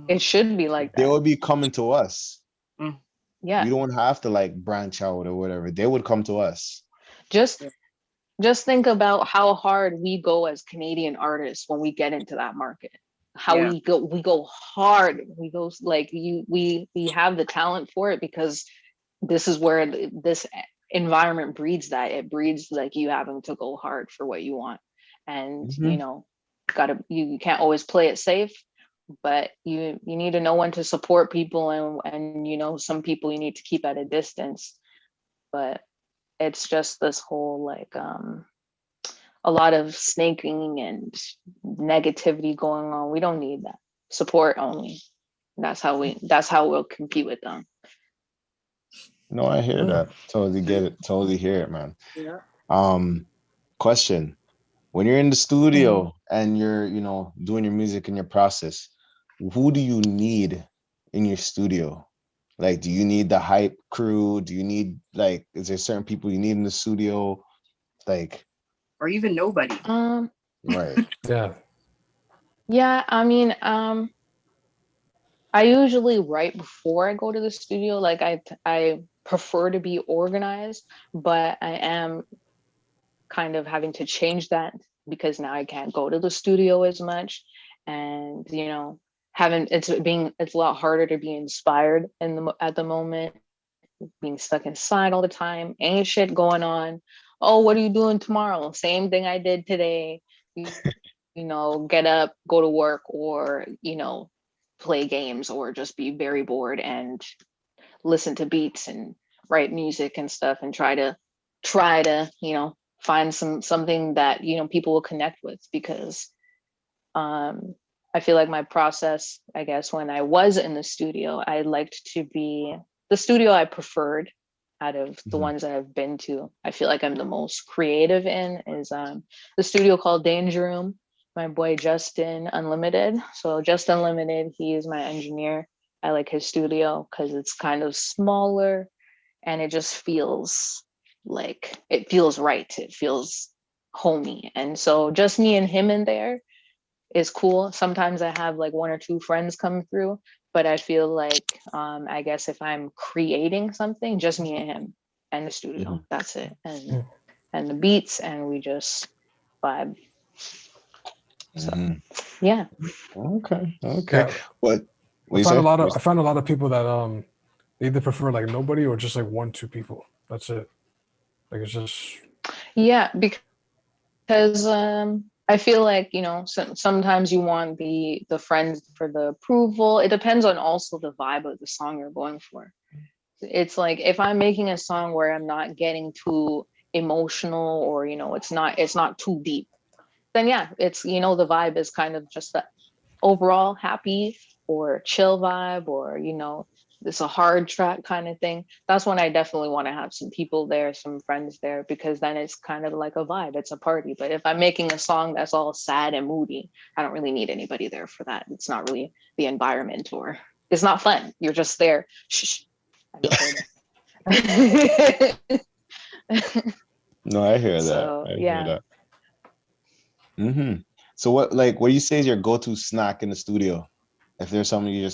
It should be like they that. would be coming to us. We Yeah. don't have to like branch out or whatever. They would come to us. Just just think about how hard we go as Canadian artists when we get into that market. How Yeah. we go hard. We go like we have the talent for it because this is where this environment breeds that. It breeds like you having to go hard for what you want. And you Mm-hmm. know, you can't always play it safe, but you need to know when to support people, and you know, some people you need to keep at a distance. But it's just this whole like a lot of snaking and negativity going on. We don't need that. Support only. That's how we'll compete with them. No, I hear Yeah. that. Totally get it. Totally hear it, man. Yeah. Question. When you're in the Mhm. studio and you're, you know, doing your music in your process, who do you need in your studio? Like, do you need the hype crew? Do you need like, is there certain people you need in the studio? Like, Or even nobody. right. Yeah. Yeah, I mean, I usually write before I go to the studio. Like I prefer to be organized, but I am kind of having to change that because now I can't go to the studio as much. And you know, having it's a lot harder to be inspired at the moment, being stuck inside all the time, ain't shit going on. Oh, what are you doing tomorrow? Same thing I did today. get up, go to work, or play games, or just be very bored and listen to beats and write music and stuff, and try to find something that people will connect with. Because I feel like my process, I guess, when I was in the studio, I liked to be the studio I preferred out of the ones that I've been to. I feel like I'm the most creative in is the studio called Danger Room. My boy Justin Unlimited. So Just Unlimited, he is my engineer. I like his studio because it's kind of smaller and it just feels right. It feels homey. And so just me and him in there is cool. Sometimes I have like one or two friends come through, but I feel like I guess if I'm creating something, just me and him and the studio, that's it. And the beats, and we just vibe. So yeah. Okay. Yeah. What I you found say? I found a lot of people that they either prefer like nobody or just like 1-2 people. That's it. Like it's just Yeah, because I feel like sometimes you want the friends for the approval. It depends on also the vibe of the song you're going for. It's like if I'm making a song where I'm not getting too emotional, or it's not too deep, then yeah, it's the vibe is kind of just that overall happy or chill vibe, or it's a hard track kind of thing. That's when I definitely want to have some people there, some friends there, because then it's kind of like a vibe, it's a party. But if I'm making a song that's all sad and moody, I don't really need anybody there for that. It's not really the environment, or it's not fun. You're just there. Shh. No, I hear that. So, I yeah. hear that. So what do you say is your go-to snack in the studio? If there's something you're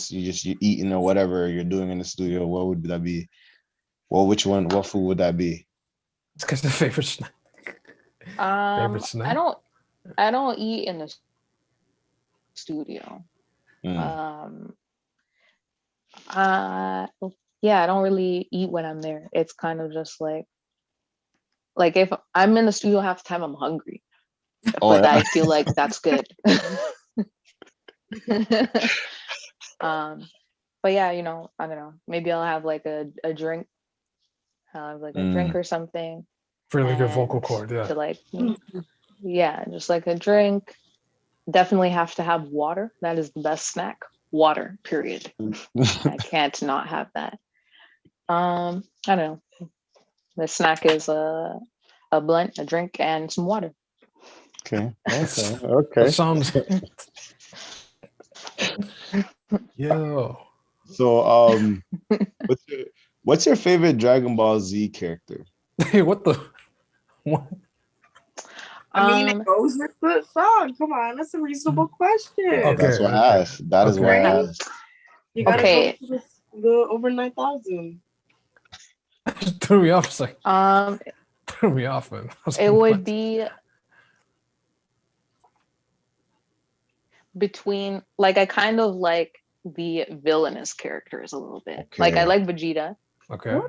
eating or whatever you're doing in the studio, what would that be? Well, what food would that be? it's because the favorite snack. Favorite snack? I don't eat in the studio. Yeah, I don't really eat when I'm there. It's kind of just like if I'm in the studio half the time, I'm hungry. But I feel like that's good. But yeah, I don't know. Maybe I'll have like a drink. I'll have like a drink or something. For like your vocal cord, yeah. Just like a drink. Definitely have to have water. That is the best snack. Water, period. I can't not have that. I don't know. The snack is a blunt, a drink, and some water. Okay. That sounds. Yo. So, what's your favorite Dragon Ball Z character? Hey, what the? What? I mean, it goes with the song. Come on, that's a reasonable question. Okay, that's what I asked. That is why I asked. You gotta go with the over 9,000. Threw me off. It's like threw me off, man. It would be between I kind of like the villainous characters a little bit. Okay. I like Vegeta. Okay.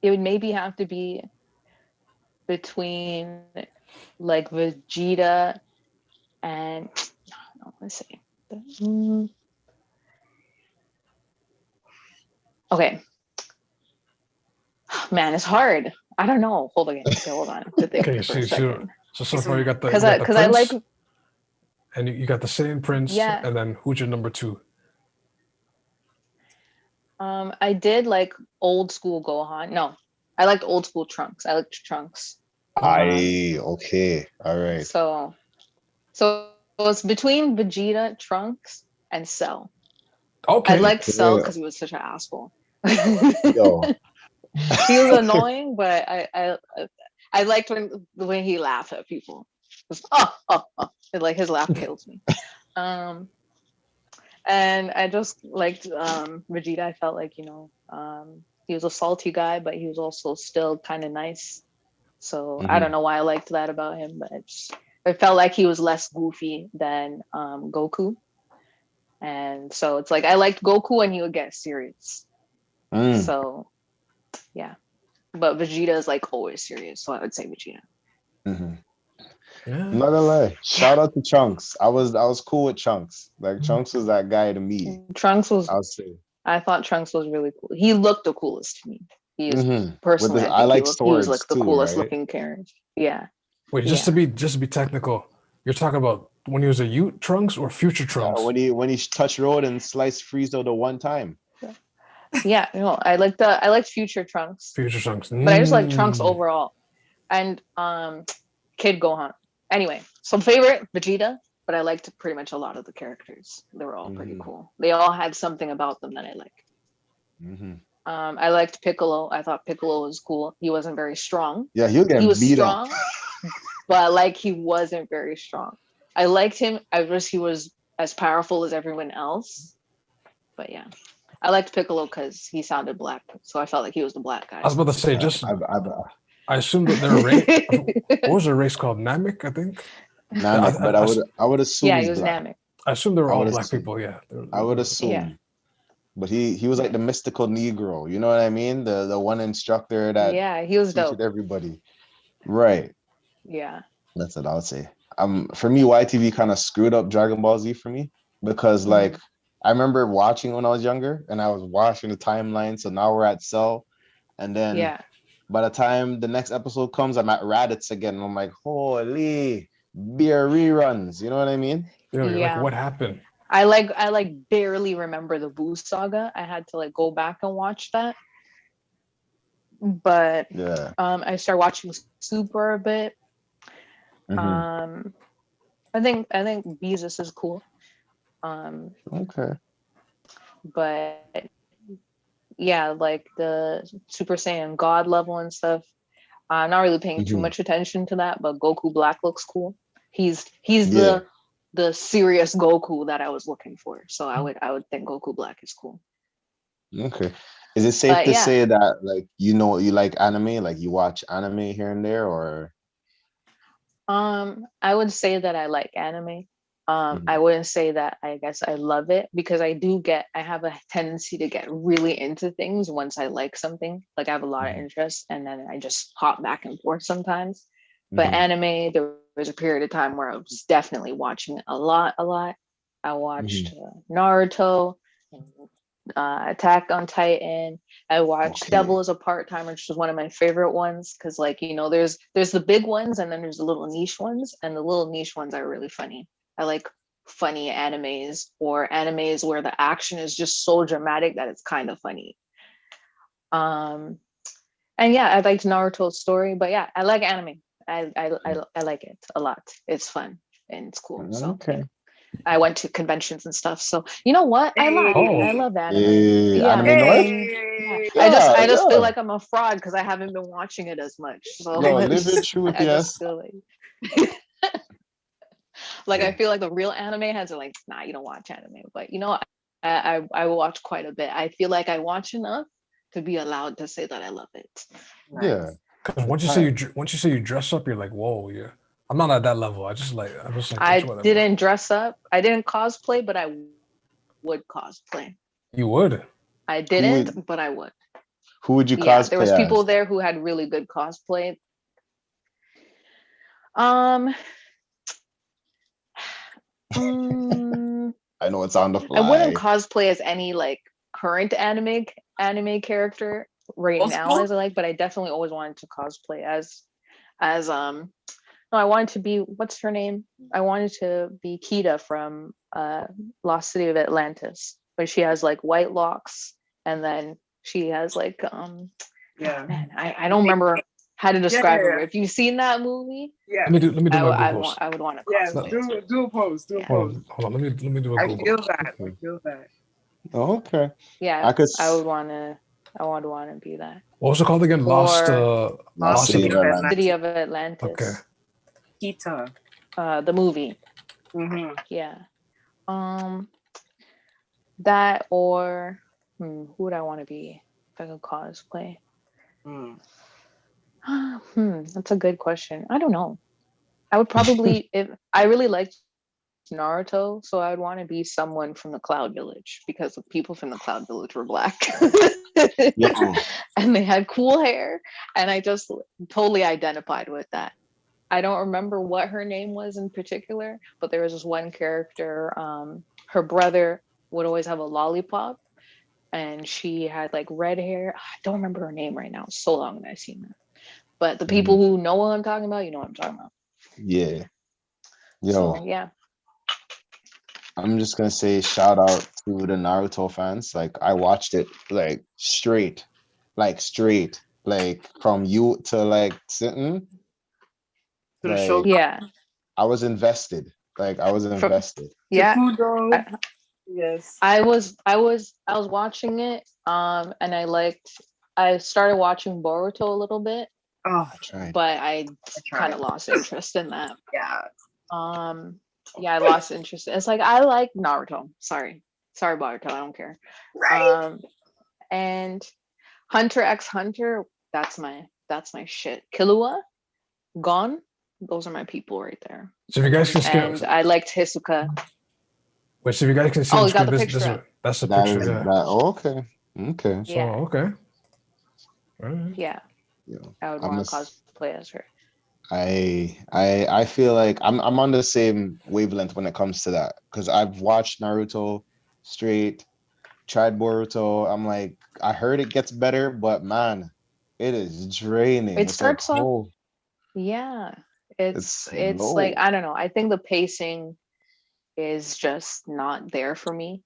It would maybe have to be between Vegeta and let's see. Okay. Man, it's hard. I don't know. Hold on. To think for a second. So far you got the because I like, and you got the same Prince. Yeah. And then who's your number 2? I did like old school Gohan. No, I liked old school Trunks. I liked Trunks. Okay. All right. So it's between Vegeta, Trunks, and Cell. Okay. I liked Cell because he was such an asshole. Yo. He was annoying, but I liked when he laughed at people. It was, his laugh kills me. And I just liked Vegeta. I felt like he was a salty guy, but he was also still kind of nice. So I don't know why I liked that about him, but I felt like he was less goofy than Goku. And so it's I liked Goku when he would get serious. So yeah, but Vegeta is always serious, so I would say Vegeta. Yeah. I'm not gonna lie. Shout out to Chunks. I was cool with Chunks. Like Chunks was that guy to me. Trunks was. I'll say. I thought Trunks was really cool. He looked the coolest to me. He is With personally. this, I I think like he was swords like the too, coolest right? looking character. Yeah. Wait, just to be technical, you're talking about when he was a Ute Trunks or future Trunks? Yeah, when he touched road and sliced Frieza the one time. Yeah, no, I liked Future Trunks, Future Trunks. but I just like Trunks overall, and Kid Gohan. Anyway, so favorite Vegeta, but I liked pretty much a lot of the characters. They were all pretty cool. They all had something about them that I liked. I liked Piccolo. I thought Piccolo was cool. He wasn't very strong. Yeah, he was beat strong, up. but like he wasn't very strong. I liked him. I wish he was as powerful as everyone else. But yeah, I liked Piccolo because he sounded black, so I felt like he was the black guy. I was about to say, I assume that their race. What was their race called? Namek, I think. Namek, but I would assume. Yeah, he was black. Namek. I assume they were all black people. Yeah, I would assume. Yeah. But he was like the mystical Negro. You know what I mean? The one instructor that he was dope. Everybody. Right. Yeah. That's what I would say. For me, YTV kind of screwed up Dragon Ball Z for me because like I remember watching when I was younger and I was watching the timeline. So now we're at Cell, and then by the time the next episode comes, I'm at Raditz again. And I'm like, holy beer reruns. You know what I mean? Like, what happened? I like barely remember the Boo saga. I had to like go back and watch that. But I started watching Super a bit. I think Beezus is cool. Okay. But yeah, like the Super Saiyan God level and stuff. I'm not really paying too much attention to that, but Goku Black looks cool. He's the serious Goku that I was looking for. So I would think Goku Black is cool. Okay. Is it safe to say that like you like anime, like you watch anime here and there, or? I would say that I like anime. I wouldn't say that I guess I love it because I have a tendency to get really into things once I like something. Like I have a lot of interest and then I just hop back and forth sometimes. But anime, there was a period of time where I was definitely watching it a lot. I watched Naruto, Attack on Titan. I watched Devil is a Part-Timer, which was one of my favorite ones because like, there's the big ones and then there's the little niche ones, and the little niche ones are really funny. I like funny animes or animes where the action is just so dramatic that it's kind of funny. And yeah, I liked Naruto's story, but yeah, I like anime. I like it a lot. It's fun and it's cool. So I went to conventions and stuff. So you know what? I love anime. Anime North? Yeah. I just feel like I'm a fraud because I haven't been watching it as much. So live your truth, yes. Like I feel like the real anime heads are like, nah, you don't watch anime. But I watch quite a bit. I feel like I watch enough to be allowed to say that I love it. Yeah. Because once you say you dress up, you're like, whoa, yeah. I'm not at that level. I didn't dress up. I didn't cosplay, but I would cosplay. You would? I didn't, but I would. Who would you cosplay? There was people there who had really good cosplay. I know it's on the fly. I wouldn't cosplay as any like current anime character right now as I like, but I definitely always wanted to cosplay as no, I wanted to be, what's her name? I wanted to be Kita from Lost City of Atlantis, where she has like white locks and then she has like man, I don't remember how to describe her. If you've seen that movie, let me do my Googles. I would want to cosplay. Do a pose. Hold on. Let me do a Google. I feel that. Oh, okay. Yeah, I would want to be that. What was it called again? Lost City of Atlantis. Okay. Kita. The movie. Yeah. That or who would I want to be if I could cosplay? That's a good question. I don't know. I would probably if I really liked Naruto, so I would want to be someone from the Cloud Village because the people from the Cloud Village were black. And they had cool hair, and I just totally identified with that. I don't remember what her name was in particular, but there was this one character. Her brother would always have a lollipop, and she had like red hair. I don't remember her name right now. It's so long that I've seen that. But the people who know what I'm talking about, you know what I'm talking about. Yeah. Yo, So yeah. I'm just gonna say shout out to the Naruto fans. Like I watched it like straight, like from you to like sitting. To the Like show. Yeah. I was invested. Like I was From, invested. yeah. Kudo. Yes. I was watching it, and I started watching Boruto a little bit, Oh, I tried. but I kind of tried. lost interest in that. Yeah. Yeah, I lost interest. It's like I like Naruto. Sorry, Boruto. I don't care. Right. And Hunter x Hunter. That's my shit. Killua, Gon. Those are my people right there. So if you guys can And skip, I liked Hisoka. wait, so if you guys can see Oh, on you got screen, the picture up. that's the That picture. is Yeah. that. Okay. Okay. So Yeah. okay. All right. Yeah, Yeah. I would I'm want to a, cosplay as her. I feel like I'm on the same wavelength when it comes to that because I've watched Naruto straight, tried Boruto. I'm like, I heard it gets better, but man, it is draining. It It's like, starts off. oh, Yeah, it's it's like slow. I don't know. I think the pacing is just not there for me.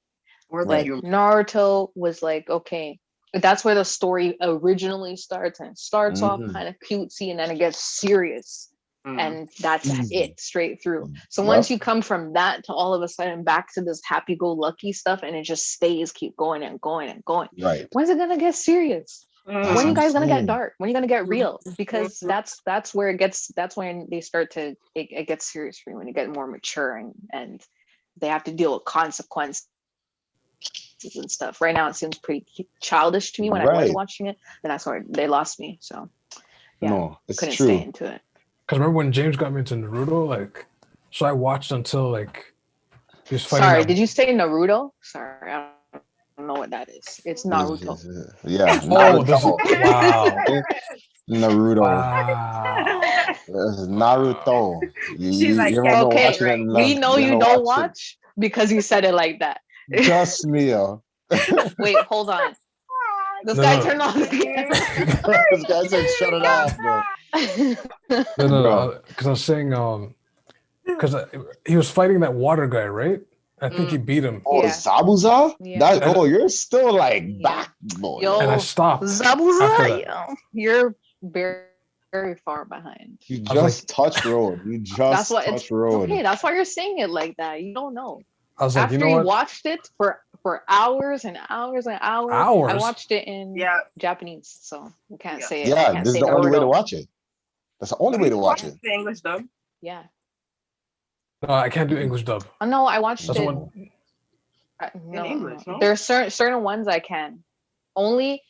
Or the Right. Like humor. Naruto was like, okay, that's where the story originally starts, and it starts off Mhm. kind of cutesy, and then it gets serious, and that's Easy. it straight through. So Yep. once you come from that to all of a sudden back to this happy-go-lucky stuff, and it just stays, keep going and going and going. Right. When's it gonna get serious? That's When what you I'm guys gonna get saying. dark? When you gonna get real? Because that's where it gets. That's when they start to it gets serious for you, when you get more mature, and they have to deal with consequences and stuff. Right now, it seems pretty childish to me when I was Right. watching it. Then that's where they lost me. So yeah, No, it's couldn't stay true. into it. Because remember when James got me into Naruto, like, so I watched until like he was fighting Sorry, that. did you say Naruto? Sorry, I don't know what that is. It's Naruto. Yeah. Oh, this is Naruto. wow. Naruto. Wow. It's Naruto. She's like, You yeah, remember Okay, watching it? we know You you remember don't watching? watch because you said it like that. Trust me, yo. Wait, hold on. This No, guy no. turned off the This guy said, "Shut it off, bro." camera. No, because I was saying, because he was fighting that water guy, right? I think he beat him, Oh, Yeah. Zabuza? Yeah. That you're still like Yeah. back, boy. Yo, and I stopped after Zabuza, that. yo, you're very, very far behind. You I was like- just touch road. You That's just why touch it's road. okay. That's why you're saying it like that. You don't know. I was like, After you know you what? watched it for hours and hours and hours. I Hours? watched it in Yeah. Japanese, so you can't say it. Yeah, Can't this is say the only way to Naruto. watch it. That's the only way to watch it. The English dub. Yeah. No, I can't do English dub. Oh no, I watched That's it. one. No, English, no? There are certain ones I can. Only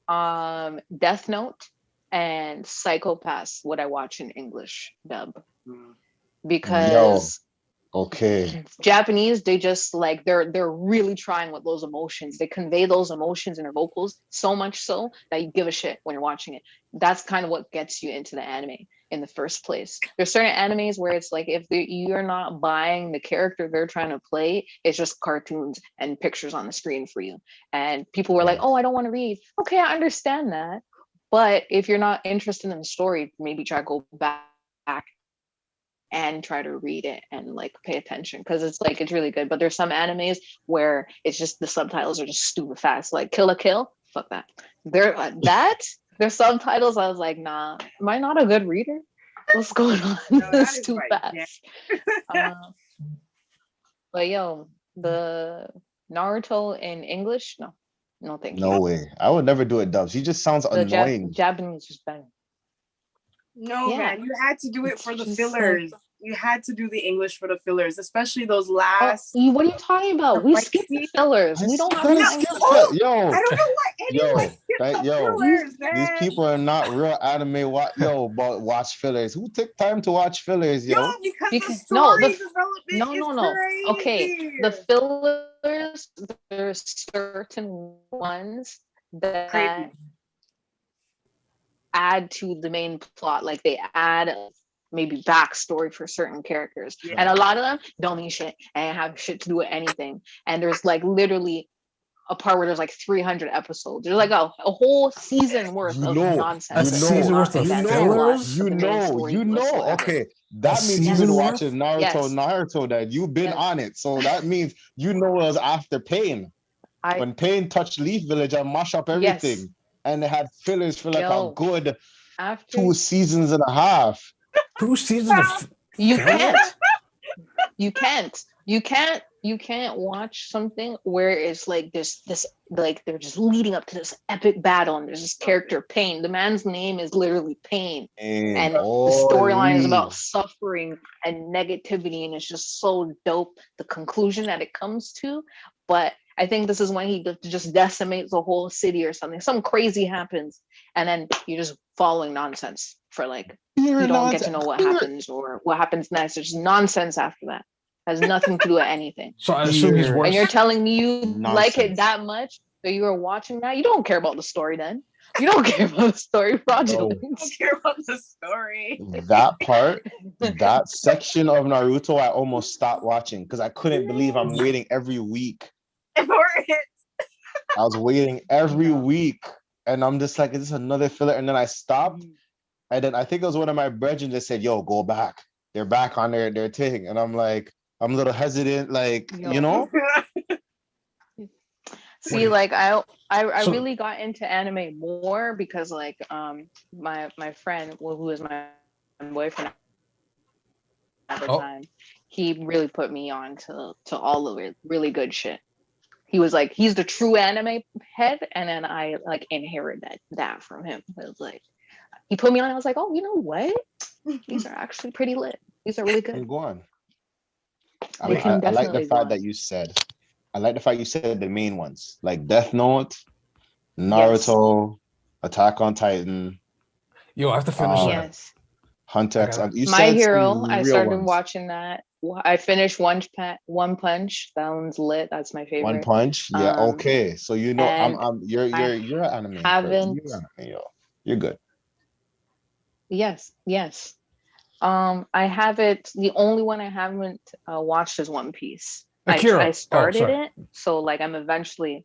Death Note and Psychopaths would I watch in English dub, because Okay. Japanese, they just like they're really trying with those emotions. They convey those emotions in their vocals so much so that you give a shit when you're watching it. That's kind of what gets you into the anime in the first place. There's certain animes where it's like if you're not buying the character they're trying to play, it's just cartoons and pictures on the screen for you. And people were like, "Oh, I don't want to read." Okay, I understand that, but if you're not interested in the story, maybe try to go back and try to read it and like pay attention, because it's like it's really good. But there's some animes where it's just the subtitles are just stupid fast, like Kill la Kill. Fuck that. Their subtitles, I was like, nah, am I not a good reader? What's going on? No, that It's is too right, fast. But yo, the Naruto in English, no, thank you. No way. I would never do it dubs. He just sounds The annoying. Japanese is better. No, Yeah. man, you had to do it for the Just fillers. You had to do the English for the fillers, especially those Oh, last. what are you talking about? We Like, skip the see? fillers. We don't You have gotta time skip for it. Yo, I don't know why anyone skipped the yo, fillers, man. these people are not real anime. But watch fillers. Who take time to watch fillers, yo? Yo, because the Because story development is no. Okay, crazy. the fillers, there's certain ones that Crazy. add to the main plot. Like they add maybe backstory for certain characters, Yeah. and a lot of them don't mean shit and have shit to do with anything. And there's like literally a part where there's like 300 episodes. There's like a whole season worth You of know, nonsense. A that season does not worth of advance the fillers? plot of the main story whatsoever. Okay, that means you've season been worth? watching Naruto, Yes. Naruto, that you've been Yes. on it. So that means you know it was after Pain. I When Pain touched Leaf Village and mash up everything. Yes. And they had fillers for like a Yo. good after 2 seasons and a half. 2 seasons of you filler? you can't watch something where it's like this like they're just leading up to this epic battle and there's this character Pain. The man's name is literally Pain, and the storyline is about suffering and negativity, and it's just so dope the conclusion that it comes to. But I think this is when he just decimates the whole city or something crazy happens, and then you're just following nonsense for like you don't get to know what happens or what happens next. It's just nonsense after that. Has nothing to do with anything. So I assume he's worse. And you're telling me you like it Nonsense. that much that you are watching that? You don't care about the story then. You don't care about the story, fraudulent. I don't care about the story. That part, that section of Naruto, I almost stopped watching because I couldn't believe I'm waiting every week. For it. I was waiting every week, and I'm just like, is this another filler? And then I stopped, and then I think it was one of my brethren that said, "Yo, go back. They're back on their thing," and I'm like, I'm a little hesitant, like you know. See, like I So- really got into anime more because like my friend who was my boyfriend at the time, he really put me on to all of it, really good shit. He was like, he's the true anime head, and then I like inherited that from him. It was like he put me on. I was like, oh, you know what? These are actually pretty lit. These are really good. And go on. I They can like the definitely go fact on. that you said. I like the fact you said the main ones, like Death Note, Naruto, Attack on Titan, Yo, I have to finish that. Yes. Hunter X. You My said Hero. some I real started ones. watching that. I finished One Punch. That one's lit. That's my favorite. One Punch. Yeah. Okay. So you know, and you're I an anime. haven't- You're an anime, yo. You're good. Yes. I have it. The only one I haven't watched is One Piece. Akira. I started sorry. it, so like I'm eventually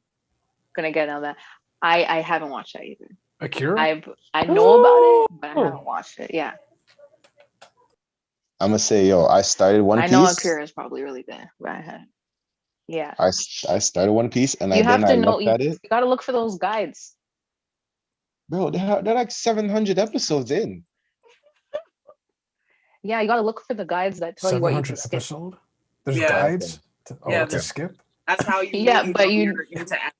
gonna get on that. I haven't watched that either. Akira? I know about it, but I haven't watched it. Yeah, I'm gonna say, yo, I started One Piece. I know Akira is probably really good, but I started One Piece, and you have then to I know. looked You at it. gotta look for those guides. Bro, they're like 700 episodes in. Yeah, you gotta look for the guides that tell you what you can 700 skip. episode? There's Yeah. guides to, Yeah, to skip? That's how you Yeah, really but know you- you're into anime.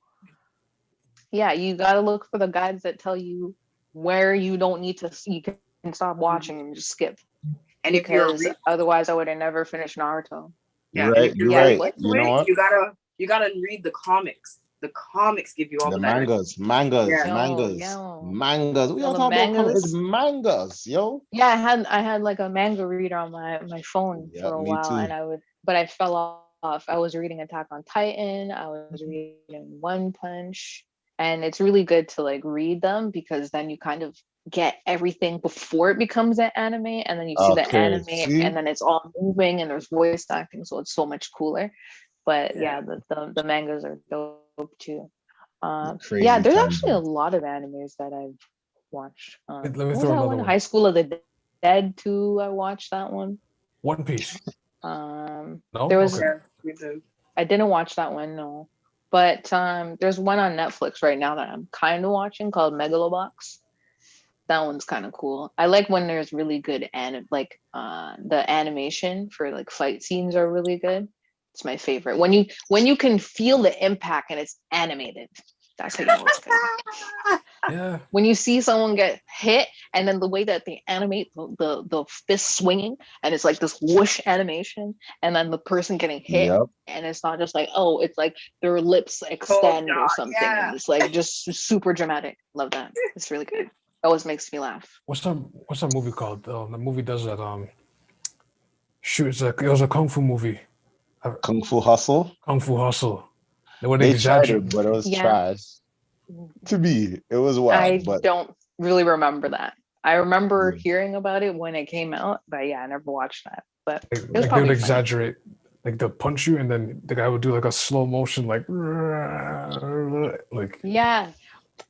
Yeah, you gotta look for the guides that tell you where you don't need to. You can stop watching and just skip. And if you're Because otherwise, I would have never finished Naruto. yeah, You're and right. if You're Yeah, right. what? You know what? You gotta read the comics. The comics give you all The the mangas. Yo, yo. Mangas. We Yo, all the talk about comics. mangas. It's mangas, yo. Yeah, I had like a manga reader on my phone Yeah, for a me while, too. and but I fell off. I was reading Attack on Titan. I was reading One Punch, and it's really good to like read them because then you kind of get everything before it becomes an anime, and then you see the Okay, anime, see? and then it's all moving and there's voice acting, so it's so much cooler. But yeah, the mangas are dope too. Crazy Yeah, there's times, actually a man. lot of animes that I've watched. Let me What was throw that another one? one. High School of the Dead too. I watched that one. One Piece. No, No? there was Okay. Yeah, me too. I didn't watch that one, no. But there's one on Netflix right now that I'm kind of watching called Megalobox. That one's kind of cool. I like when there's really good the animation for like fight scenes are really good. It's my favorite. When you can feel the impact and it's animated. That's how you know it's good. Yeah. When you see someone get hit and then the way that they animate the fist swinging and it's like this whoosh animation and then the person getting hit Yep. and it's not just like, oh, it's like their lips extend or God, something. yeah. And it's like just super dramatic. Love that. It's really good. It always makes me laugh. What's that movie called? The movie does that. Shoot, it was a kung fu movie. Kung Fu Hustle. Kung Fu Hustle. They tried it, but it was Yeah. trash. To me, it was wild. I but don't really remember that. I remember Yeah. hearing about it when it came out, but yeah, I never watched that. But it was Like they would probably funny. exaggerate, like they'll punch you, and then the guy would do like a slow motion, like Yeah,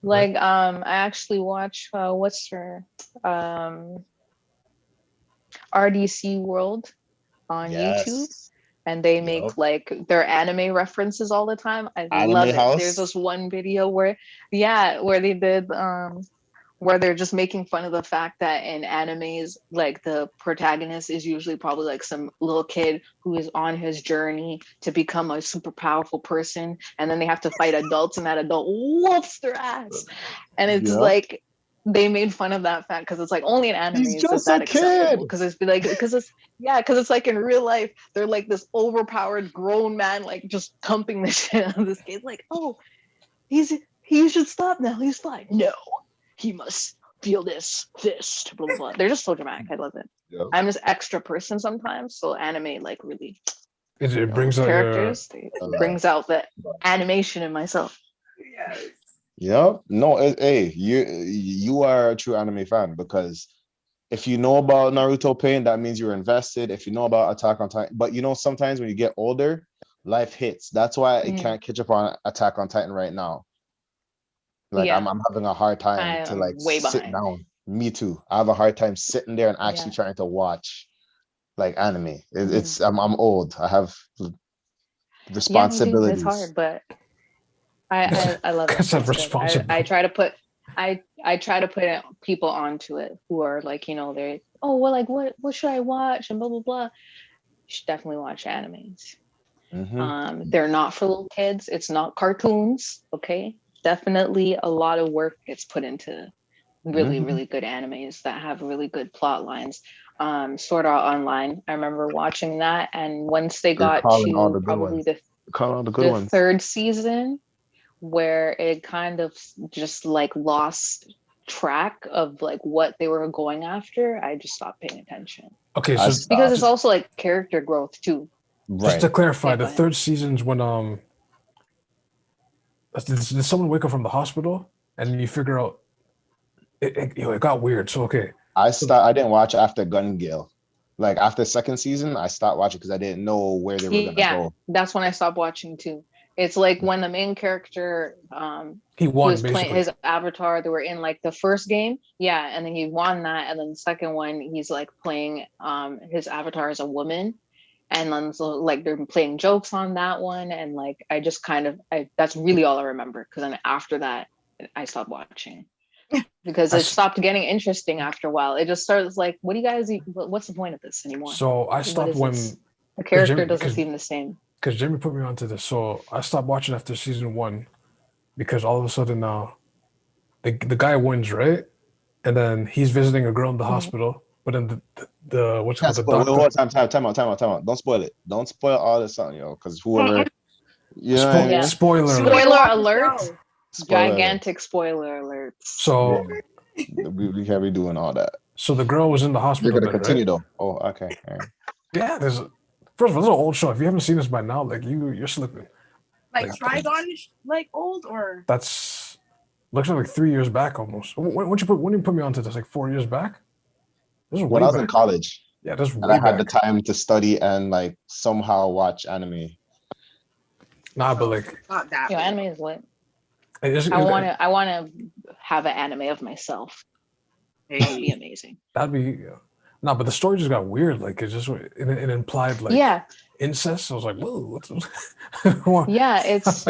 like I actually watch what's her RDC World on YouTube, Yes. and they Yup. make like their anime references all the time. I love Anime it. There's House. this one video where, yeah, where they did where they're just making fun of the fact that in animes, like the protagonist is usually probably like some little kid who is on his journey to become a super powerful person, and then they have to fight adults, and that adult whoops their ass. And it's Yep. like they made fun of that fact because it's like only in He's animes is just that a acceptable. kid. Because it's like because it's like in real life they're like this overpowered grown man like just pumping the shit out of this kid. Like, oh, he should stop now. He's fine. No, he must feel this, blah, blah, blah. They're just so dramatic. I love it. Yep. I'm this extra person sometimes, so anime like really it brings those out your characters. It brings out the animation in myself. Yes. Yep. No, hey, you are a true anime fan because if you know about Naruto Pain, that means you're invested. If you know about Attack on Titan, but you know, sometimes when you get older, life hits. That's why I can't catch up on Attack on Titan right now. Like Yeah. I'm having a hard time to I'm like way sit behind. down. Me too. I have a hard time sitting there and actually trying to watch like anime. It's I'm old. I have responsibilities. Yeah, it's hard, but I love it. Guess I've It's good. I responsibility. try to put I try to put people onto it who are like, you know, they're well, like what should I watch and blah blah blah. You should definitely watch animes. They're not for little kids. It's not cartoons. Okay, definitely a lot of work gets put into really good animes that have really good plot lines. Sword Art Online. I remember watching that, and once they You're got calling all to the good probably ones. Calling all the good the ones. third season, where it kind of just like lost track of like what they were going after, I just stopped paying attention. Okay, I so stopped. Because it's also like character growth too. just to Right. clarify, Yeah, the go ahead. third season's when did someone wake up from the hospital and you figure out it got weird. So okay, I didn't watch after Gun Gale. Like after second season, I stopped watching because I didn't know where they were gonna Yeah, go. that's when I stopped watching too. It's like when the main character he he won was playing basically. his avatar, they were in like the first game, yeah, and then he won that, and then the second one he's like playing his avatar as a woman, and then so like they're playing jokes on that one, and like I just kind of that's really all I remember, because then after that I stopped watching because it stopped getting interesting after a while. It just starts like, what do you guys what's the point of this anymore? So I What stopped is when this? The character doesn't because seem the same. Jimmy put me onto this. So I stopped watching after season 1 because all of a sudden the guy wins, right? And then he's visiting a girl in the hospital, but then the what's it called, the doctor. Wait, time out. Don't spoil it. Don't spoil all this on, yo, because whoever, you know what I mean? Spoiler alert. Spoiler alert. Spoiler Gigantic spoiler alerts. So we can't be doing all that. so the girl was in the hospital. You're gonna then, continue right? though. Oh, okay. All right. Yeah, first of all, this is an old show. If you haven't seen this by now, like you're slipping. Like Trigon, like old or That's looks like 3 years back almost. When you put me onto this? Like 4 years back? This is When way I was back. in college, Yeah, this is and way I had the back. time to study and like somehow watch anime. Nah, but like not that. Yo, anime is lit. I I want to have an anime of myself. That'd be amazing. That'd be but the story just got weird. Like it implied like incest. I was like, whoa, what's yeah, it's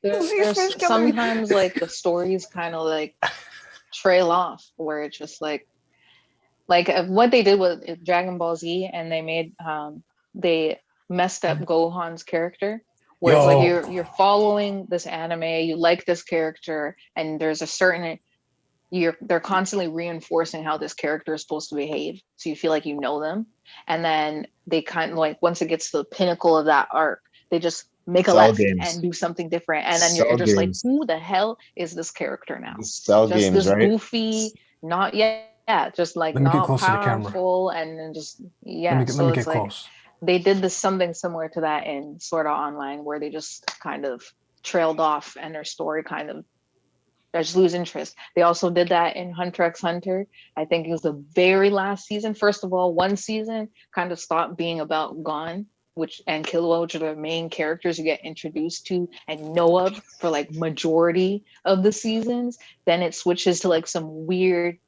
there's sometimes like the stories kind of like trail off, where it's just like what they did with Dragon Ball Z, and they made they messed up Gohan's character, where it's like you're following this anime, you like this character, and there's a certain they're constantly reinforcing how this character is supposed to behave, so you feel like you know them, and then they kind of like, once it gets to the pinnacle of that arc, they just make a left and do something different, and then you're just like, who the hell is this character now? Cell just games, this right? goofy, not just like not powerful, and then just let me get close. They did something similar to that in Sword Art Online, where they just kind of trailed off and their story kind of I just lose interest. They also did that in Hunter x Hunter. I think it was the very last season. First of all, one season kind of stopped being about Gon, which and Killua, which are the main characters you get introduced to and know of for like majority of the seasons. Then it switches to like some weird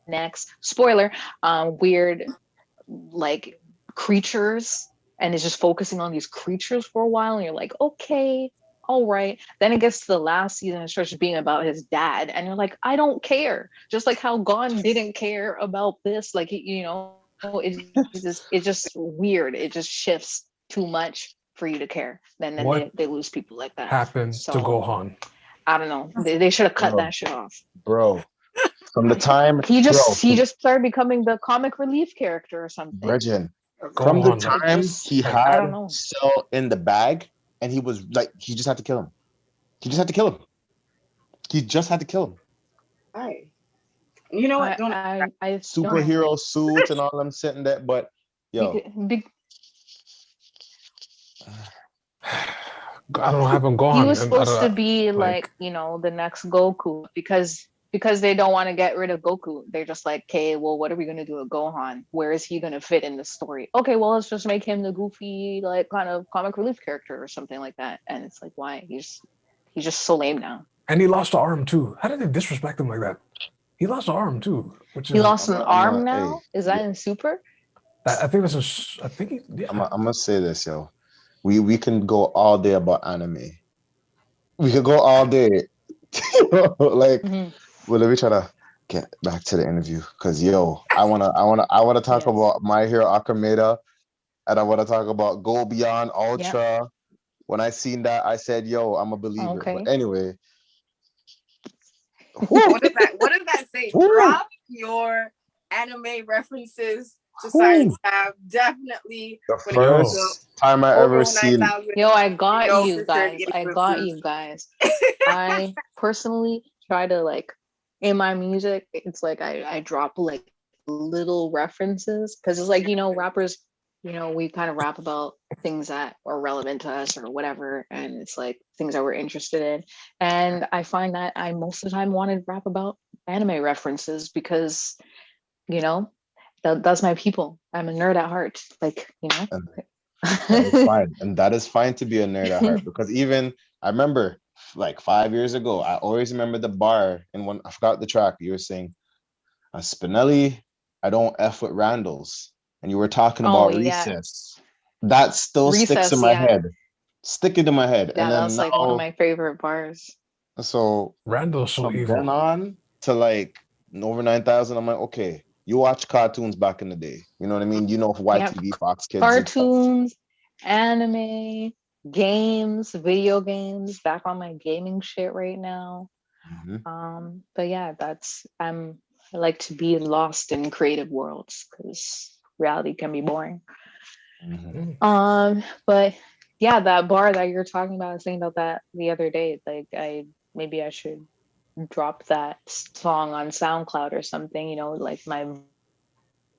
next spoiler, weird like creatures, and it's just focusing on these creatures for a while, and you're like, okay, all right. Then it gets to the last season and starts being about his dad, and you're like, I don't care. Just like how Gon didn't care about this, like it's just weird. It just shifts too much for you to care. Then they lose people like that. Happened So to Gohan. I don't know. They should have cut Bro. that shit off. Bro, from the time He just started becoming the comic relief character or something. Virgin, Gohan, from the like, time he I had don't know. Cell in the bag, and he was like, he just had to kill him. He just had to kill him. He just had to kill him. Right. You know what? I Superhero suits and all them sitting there, but yo, I don't know what happened Gohan. he was and supposed to be like the next Goku because they don't want to get rid of Goku. They're just like, okay, well, what are we gonna do with Gohan? Where is he gonna fit in the story? Okay, well, let's just make him the goofy, like kind of comic relief character or something like that. And it's like, why? He's just so lame now. And he lost the arm too. How did they disrespect him like that? He lost the arm too, which is He lost an arm now. Is that in Super? I think that's I think. Yeah. I'm gonna say this, yo. We can go all day about anime. We could go all day. Like, well, let me try to get back to the interview because yo, I wanna talk about My Hero Academia, and I wanna talk about Go Beyond Ultra. Yep. When I seen that, I said, yo, I'm a believer. Okay. But anyway. What does that say? Drop your anime references to Siren Sav. Definitely the first time I ever seen. Yo, I got you guys. I personally try to like in my music. It's like I drop like little references because it's like rappers. We kind of rap about things that are relevant to us or whatever, and it's like things that we're interested in. And I find that I most of the time want to rap about anime references because that's my people. I'm a nerd at heart, like And that is fine, and that is fine to be a nerd at heart because even I remember like 5 years ago, I always remember the bar and when I forgot the track you were saying, Spinelli, I don't F with Randalls. And you were talking about recess. That still sticks in my head. Sticking to my head. Yeah, and then that's like one of my favorite bars. So Randall's so evil. Then on to like over 9,000, I'm like, okay, you watch cartoons back in the day. You know what I mean? You know YTV, Fox Kids. Cartoons, anime, games, video games, back on my gaming shit right now. But yeah, I like to be lost in creative worlds because reality can be boring. But yeah, that bar that you're talking about, I was thinking about that the other day. Like maybe I should drop that song on SoundCloud or something, like my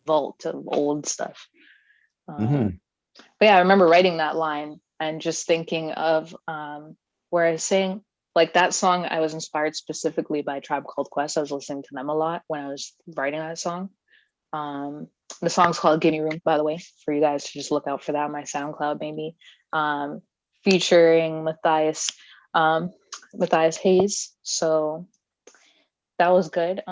vault of old stuff. But yeah, I remember writing that line and just thinking of where I was saying like that song, I was inspired specifically by Tribe Called Quest. I was listening to them a lot when I was writing that song. The song's called Give Me Room, by the way, for you guys to just look out for that on my SoundCloud, maybe. Featuring Matthias Hayes. So that was good.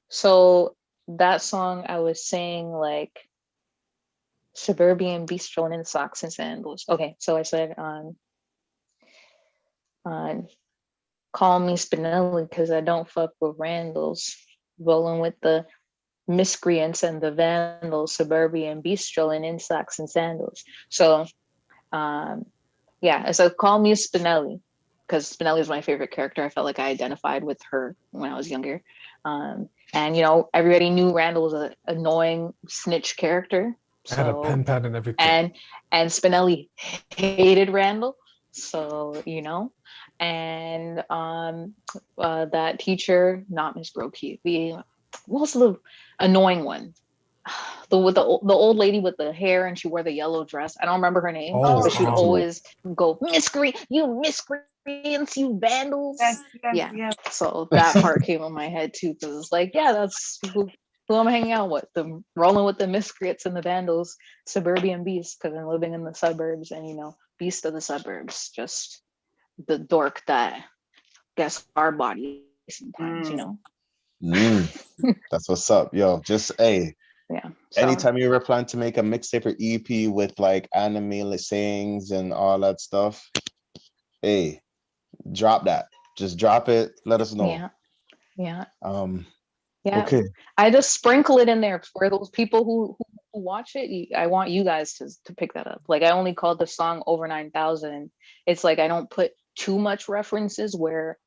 So that song I was saying like suburban beast strolling in socks and sandals. Okay, so I said call me Spinelli because I don't fuck with Randalls. Rolling with the miscreants and the vandals, suburban beast strolling in socks and sandals. So so call me Spinelli because Spinelli is my favorite character. I felt like I identified with her when I was younger. And everybody knew Randall was an annoying snitch character. So, I had a pen pad and everything. And Spinelli hated Randall. So, and that teacher, not Miss Brokey, what was the annoying one? the old lady with the hair and she wore the yellow dress. I don't remember her name, Oh, but she'd oh. always go, you miscreants, you vandals. Yes, yes, Yeah. yes. So that part came in my head too, because it's like, yeah, that's who I'm hanging out with, the rolling with the miscreants and the vandals, suburban beasts, because I'm living in the suburbs and beast of the suburbs, just the dork that gets our body sometimes, That's what's up, yo. Just Yeah. So, anytime you ever plan to make a mixtape or EP with like anime sayings and all that stuff, hey, drop that. Just drop it. Let us know. yeah. Yeah. Yeah. Okay. I just sprinkle it in there for those people who watch it. I want you guys to pick that up. Like, I only called the song Over 9,000. It's like I don't put too much references where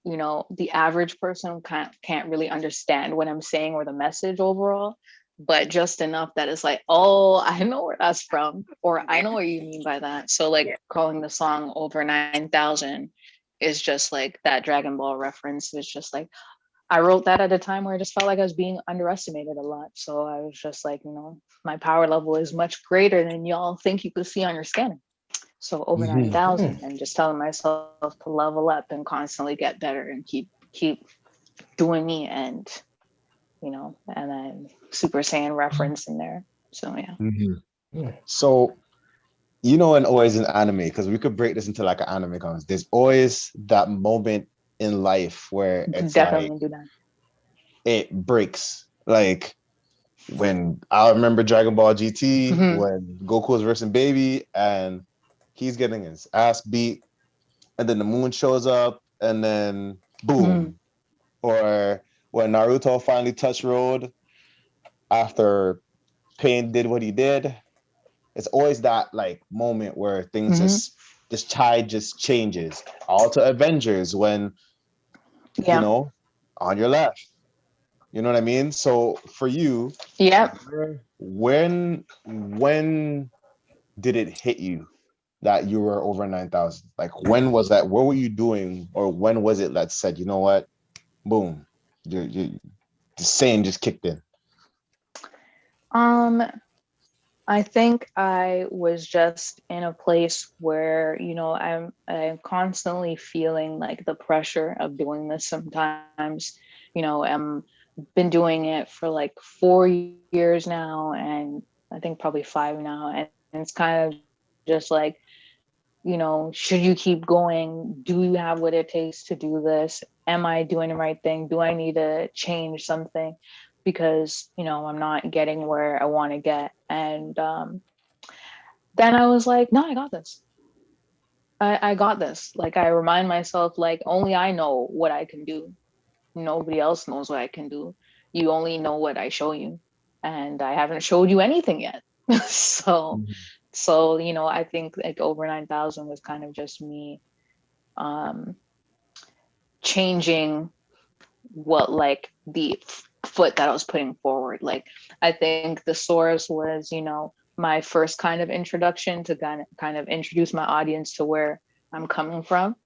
the average person can't really understand what I'm saying or the message overall, but just enough that it's like, oh, I know where that's from, or I know what you mean by that. So like calling the song Over 9,000 is just like that Dragon Ball reference. It's just like, I wrote that at a time where I just felt like I was being underestimated a lot. So I was just like, my power level is much greater than y'all think you could see on your scanner. So over 9,000, and just telling myself to level up and constantly get better and keep doing me, and and then Super Saiyan reference in there. So yeah. So and always in anime, because we could break this into like an anime comments. There's always that moment in life where it's definitely like do that. It breaks. Like when I remember Dragon Ball GT, when Goku was versing Baby and he's getting his ass beat, and then the moon shows up, and then boom. Or when Naruto finally touched road after Pain did what he did. It's always that like moment where things this tide just changes. All to Avengers when on your left. You know what I mean? So for you, when did it hit you that you were over 9,000? Like, when was that? What were you doing, or when was it that said, you know what, boom, the saying just kicked in? I think I was just in a place where I'm constantly feeling like the pressure of doing this sometimes. I'm been doing it for like 4 years now, and I think probably 5 now, and it's kind of just like, should you keep going? Do you have what it takes to do this? Am I doing the right thing? Do I need to change something? Because I'm not getting where I want to get. And then I was like, no, I got this. I got this. Like, I remind myself, like, only I know what I can do. Nobody else knows what I can do. You only know what I show you, and I haven't showed you anything yet. So I think like over 9,000 was kind of just me changing what, like, the foot that I was putting forward. Like, I think the source was my first kind of introduction to kind of introduce my audience to where I'm coming from.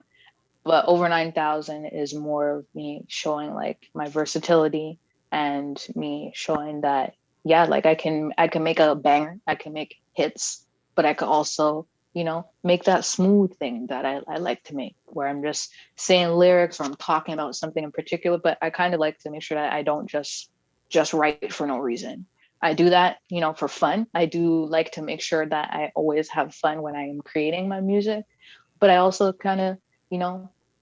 But over 9,000 is more of me showing like my versatility, and me showing that, yeah, like I can make a banger, I can make hits, but I could also, make that smooth thing that I like to make, where I'm just saying lyrics or I'm talking about something in particular, but I kind of like to make sure that I don't just write for no reason. I do that, for fun. I do like to make sure that I always have fun when I am creating my music, but I also kind of,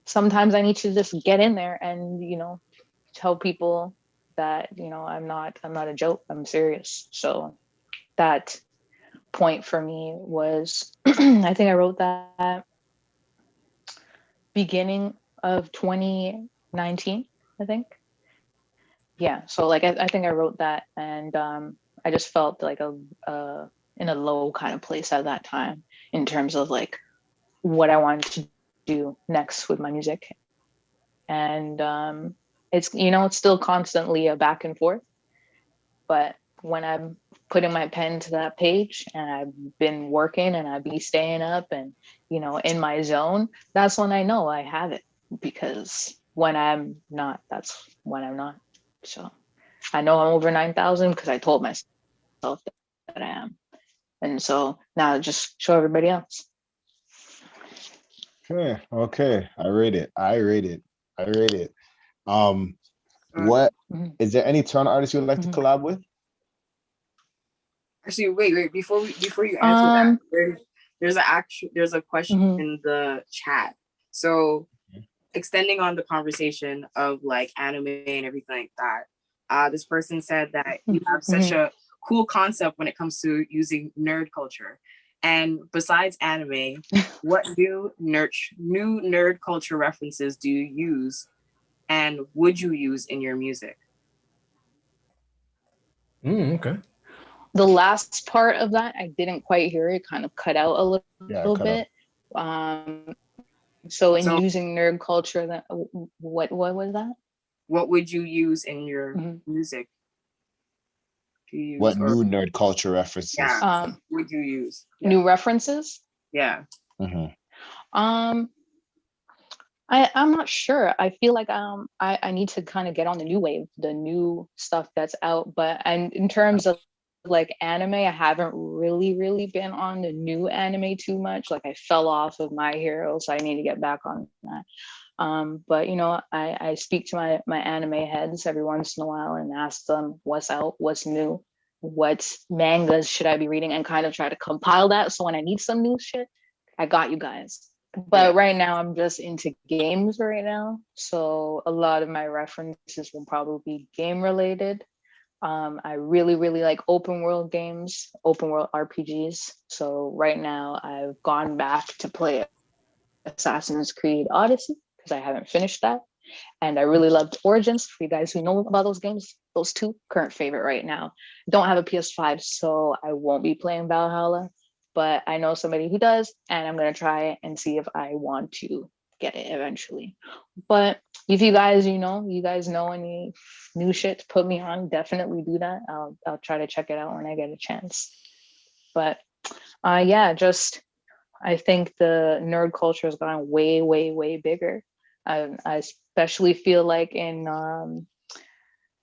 sometimes I need to just get in there and, tell people that, I'm not a joke, I'm serious. So that point for me was, I think I wrote that beginning of 2019, I think. Yeah. So like, I think I wrote that, and I just felt like in a low kind of place at that time in terms of like what I wanted to do next with my music. And it's it's still constantly a back and forth, but when I'm putting my pen to that page and I've been working and I be staying up and in my zone, that's when I know I have it. Because when I'm not, that's when I'm not. So I know I'm over 9,000 because I told myself. that I am. And so now just show everybody else. Okay. I rate it. What is there any Toronto artists you would like to collab with? Actually, wait. Before you answer that, there's a question in the chat. So extending on the conversation of like anime and everything like that, this person said that you have such a cool concept when it comes to using nerd culture. And besides anime, what new nerd culture references do you use, and would you use in your music? Okay. The last part of that, I didn't quite hear it, kind of cut out a little bit. So using nerd culture, that what was that? What would you use in your music? What new nerd culture references? Yeah, would you use? New references? Yeah. I'm not sure. I feel like I need to kind of get on the new wave, the new stuff that's out. But in terms of like anime, I haven't really been on the new anime too much. Like I fell off of My Hero, so I need to get back on that. But you know, I speak to my anime heads every once in a while and ask them what's out, what's new, what mangas should I be reading, and kind of try to compile that. So when I need some new shit, I got you guys. But right now I'm just into games right now. So a lot of my references will probably be game related. I really like open world games, open world RPGs. So right now I've gone back to play Assassin's Creed Odyssey because I haven't finished that. And I really loved Origins. For you guys who know about those games, those two, current favorite right now. Don't have a PS5, so I won't be playing Valhalla, but I know somebody who does, and I'm gonna try it and see if I want to get it eventually. But if you guys know any new shit to put me on, definitely do that. I'll try to check it out when I get a chance. But just I think the nerd culture has gone way bigger. I especially feel like in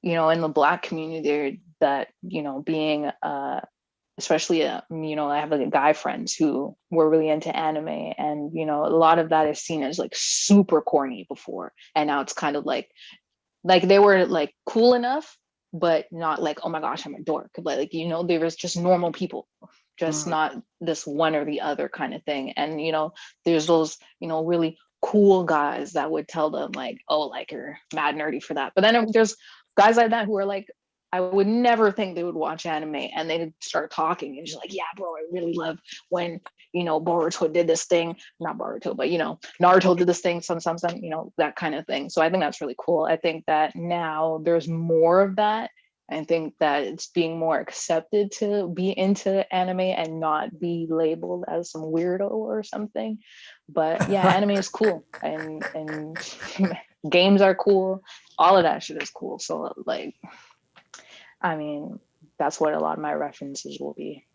in the Black community that being especially I have like guy friends who were really into anime, and a lot of that is seen as like super corny before, and now it's kind of like they were like cool enough but not like, oh my gosh, I'm a dork, but like they was just normal people, just not this one or the other kind of thing. And there's those really cool guys that would tell them like, oh, like you're mad nerdy for that, but then there's guys like that who are like, I would never think they would watch anime, and they'd start talking and just like, yeah, bro, I really love when Boruto did this thing, not Boruto, but Naruto did this thing, some that kind of thing. So I think that's really cool. I think that now there's more of that. I think that it's being more accepted to be into anime and not be labeled as some weirdo or something. But yeah, anime is cool, and games are cool. All of that shit is cool. So like, I mean, that's what a lot of my references will be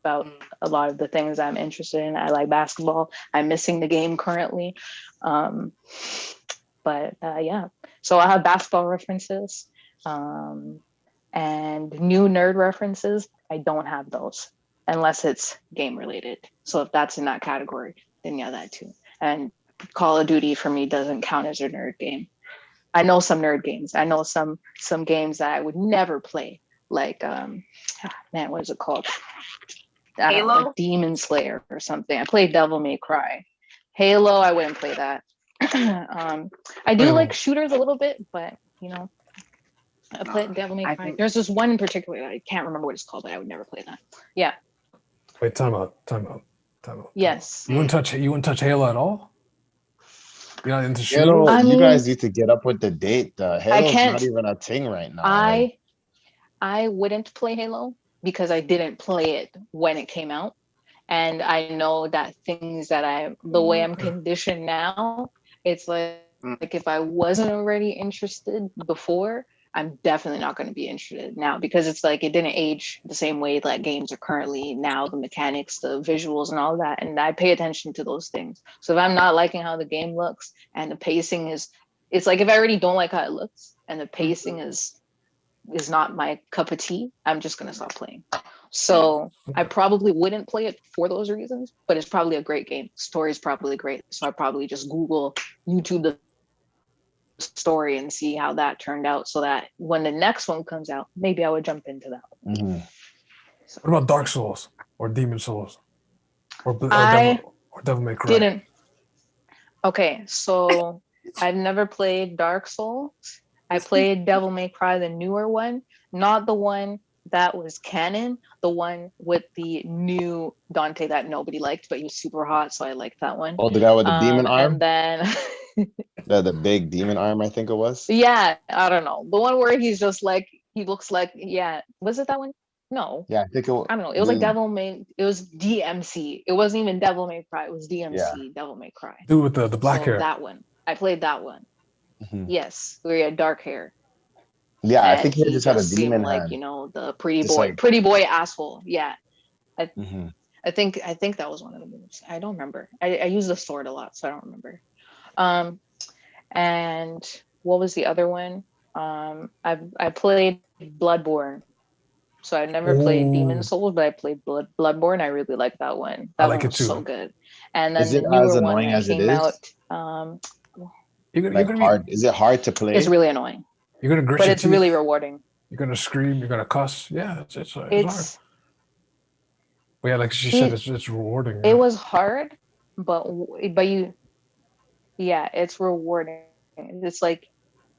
about. A lot of the things I'm interested in. I like basketball. I'm missing the game currently. But yeah, so I have basketball references and new nerd references. I don't have those unless it's game related. So if that's in that category, then yeah, that too. And Call of Duty for me doesn't count as a nerd game. I know some nerd games. I know some games that I would never play. Like, man, what is it called? Halo? Like Demon Slayer or something. I played Devil May Cry. Halo, I wouldn't play that. I do like shooters a little bit, but I played Devil May Cry. There's this one in particular, I can't remember what it's called, but I would never play that. Yeah. Wait, time out. Yes. You wouldn't touch Halo at all? You're not into shooters? Halo, you guys need to get up with the date. Halo's can't. not even a thing right now. I wouldn't play Halo because I didn't play it when it came out. And I know that the way I'm conditioned now, it's like if I wasn't already interested before, I'm definitely not going to be interested now, because it's like it didn't age the same way that games are currently now, the mechanics, the visuals and all that. And I pay attention to those things. So if I'm not liking how the game looks and the pacing it's like if I already don't like how it looks and the pacing is is not my cup of tea, I'm just gonna stop playing. So I probably wouldn't play it for those reasons, but it's probably a great game. Story is probably great. So I probably just Google, YouTube the story and see how that turned out, so that when the next one comes out, maybe I would jump into that one. Mm-hmm. So, What about Dark Souls or Demon Souls or Devil May Cry? Didn't. Okay, so I've never played Dark Souls. I played Devil May Cry, the newer one, not the one that was canon, the one with the new Dante that nobody liked, but he was super hot, so I liked that one. Oh, the guy with the demon arm? And then the big demon arm, I think it was. Yeah, I don't know. The one where he's just like, he looks like, yeah, was it that one? No. Yeah, I think it was. I don't know. It was like it was DMC. It wasn't even Devil May Cry. It was DMC, Devil May Cry. Dude with the black hair. That one. I played that one. Mm-hmm. Yes, where he had dark hair. Yeah, And I think he just had a demon like, hand. you know, the pretty Just boy asshole. Yeah. Mm-hmm. I think that was one of the moves. I don't remember. I use the sword a lot, so I don't remember. And what was the other one? I played Bloodborne. So I never played Demon Souls, but I played Bloodborne. I really like that one. That one was so good. And then is it the newer as one annoying that as it came is? out, hard. Is it hard to play? It's really annoying. You're gonna grit but your it's teeth. really rewarding. You're gonna scream. You're gonna cuss. Yeah, it's hard. But yeah, like she said, it's rewarding. It was hard, but it's rewarding. It's like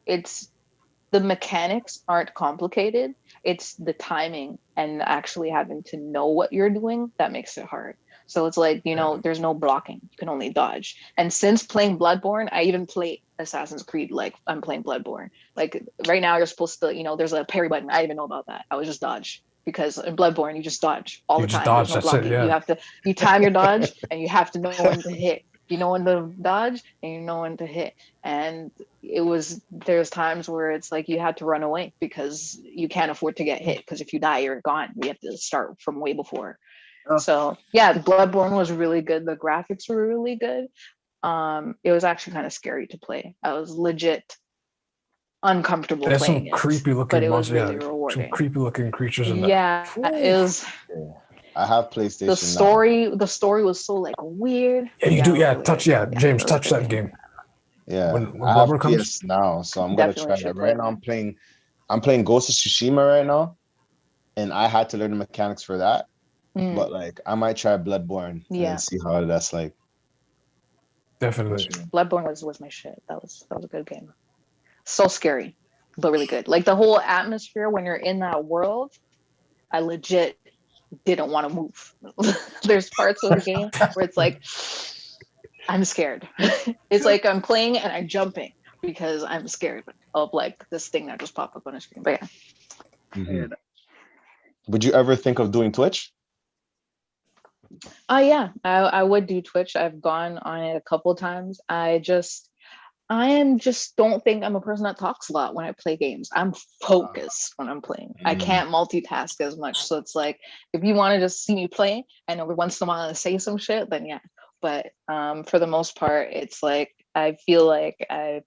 the mechanics aren't complicated. It's the timing and actually having to know what you're doing that makes it hard. So it's like, there's no blocking. You can only dodge. And since playing Bloodborne, I even play Assassin's Creed like I'm playing Bloodborne. Like right now you're supposed to, there's a parry button. I didn't even know about that. I would just dodge. Because in Bloodborne, you just dodge all the time. Dodge, there's no blocking. You time your dodge and you have to know when to hit. You know when to dodge and you know when to hit. And there's times where it's like you had to run away because you can't afford to get hit, because if you die, you're gone. We have to start from way before. So yeah, Bloodborne was really good. The graphics were really good. It was actually kind of scary to play. I was legit uncomfortable playing some creepy looking but it was really rewarding. Some creepy looking creatures in there. Yeah, it was. I have PlayStation. The story was so like weird. Yeah, you do. Yeah, James, touch that game. Yeah, when I have PS now, so I'm gonna try that. Right now, I'm playing Ghost of Tsushima right now, and I had to learn the mechanics for that. But like, I might try Bloodborne and see how that's like. Definitely, Bloodborne was my shit. That was a good game. So scary, but really good. Like the whole atmosphere when you're in that world, I legit didn't want to move. There's parts of the game where it's like, I'm scared. It's like I'm playing and I'm jumping because I'm scared of like this thing that just popped up on the screen. But yeah. Mm-hmm. Would you ever think of doing Twitch? Yeah, I would do Twitch. I've gone on it a couple of times. I don't think I'm a person that talks a lot when I play games. I'm focused when I'm playing. I can't multitask as much. So it's like, if you want to just see me play and every once in a while I say some shit, then yeah. But for the most part, it's like, I feel like I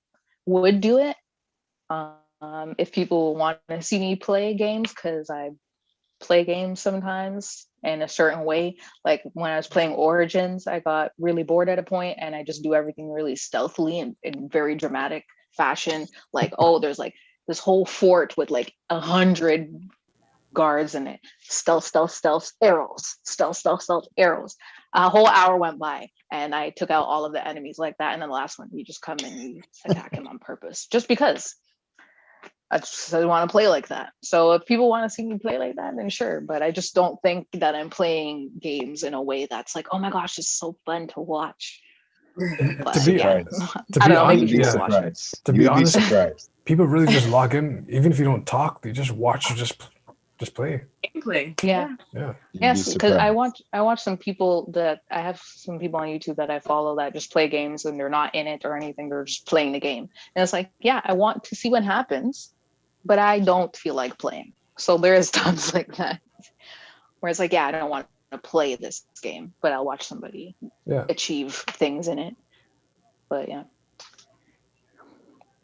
would do it if people want to see me play games, because I play games sometimes in a certain way. Like when I was playing Origins, I got really bored at a point and I just do everything really stealthily and in very dramatic fashion. Like, there's like this whole fort with like 100 guards in it. Stealth, arrows. Stealth, arrows. A whole hour went by and I took out all of the enemies like that. And then the last one, you just come and you attack him on purpose, just because. I just want to play like that. So if people want to see me play like that, then sure. But I just don't think that I'm playing games in a way that's like, oh my gosh, it's so fun to watch. But, to be honest, people really just log in, even if you don't talk, they just watch you just play. Gameplay. Yeah. Yes, because I watch some people that I have some people on YouTube that I follow that just play games and they're not in it or anything. They're just playing the game. And it's like, yeah, I want to see what happens, but I don't feel like playing. So there is times like that where it's like, yeah, I don't want to play this game, but I'll watch somebody achieve things in it. But yeah.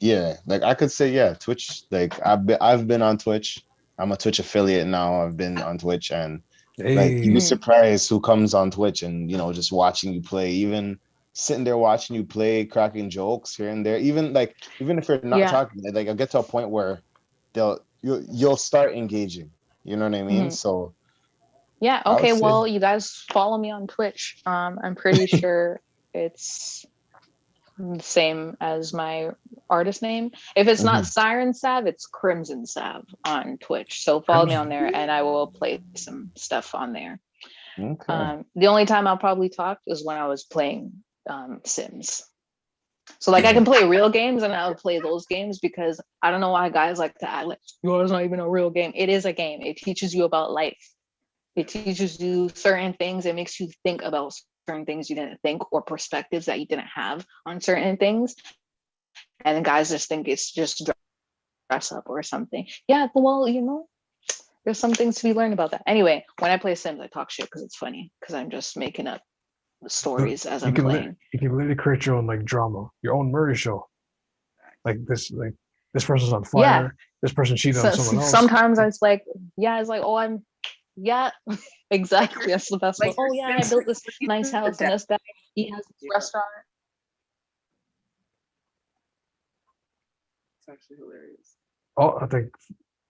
Yeah, like I could say, yeah, Twitch. Like I've been on Twitch. I'm a Twitch affiliate now. I've been on Twitch, and like you'd be Hey, surprised who comes on Twitch and just watching you play, even sitting there watching you play, cracking jokes here and there. Even if you're not Yeah. talking, like I'll get to a point where you'll start engaging. You know what I mean? Mhm. So Yeah. I would Okay. say, Well, you guys follow me on Twitch. I'm pretty sure it's the same as my artist name. If it's not mhm, Siren Sav, it's Crimson Sav on Twitch. So follow me on Crimson. there, and I will play some stuff on there. okay. The only time I'll probably talk is when I was playing Sims. So like I Yeah. can play real games and I'll play those games because I don't know why guys like to act like, oh, it's not even a real game. It is a game. It teaches you about life. It teaches you certain things. It makes you think about certain things you didn't think or perspectives that you didn't have on certain things. And guys just think it's just dress up or something. Yeah, well, there's some things to be learned about that. Anyway, when I play Sims, I talk shit because it's funny because I'm just making up Look, stories as you I'm can playing. you can literally create your own like drama, your own murder show. Like this person's on Yeah. fire. This person cheated on So someone else. sometimes I was like, yeah, it's like, oh, yeah, exactly. That's the best one. Like Oh your yeah, I Sims built this lead nice to the house and death. this guy, he has this Yeah. restaurant. It's actually hilarious. Oh,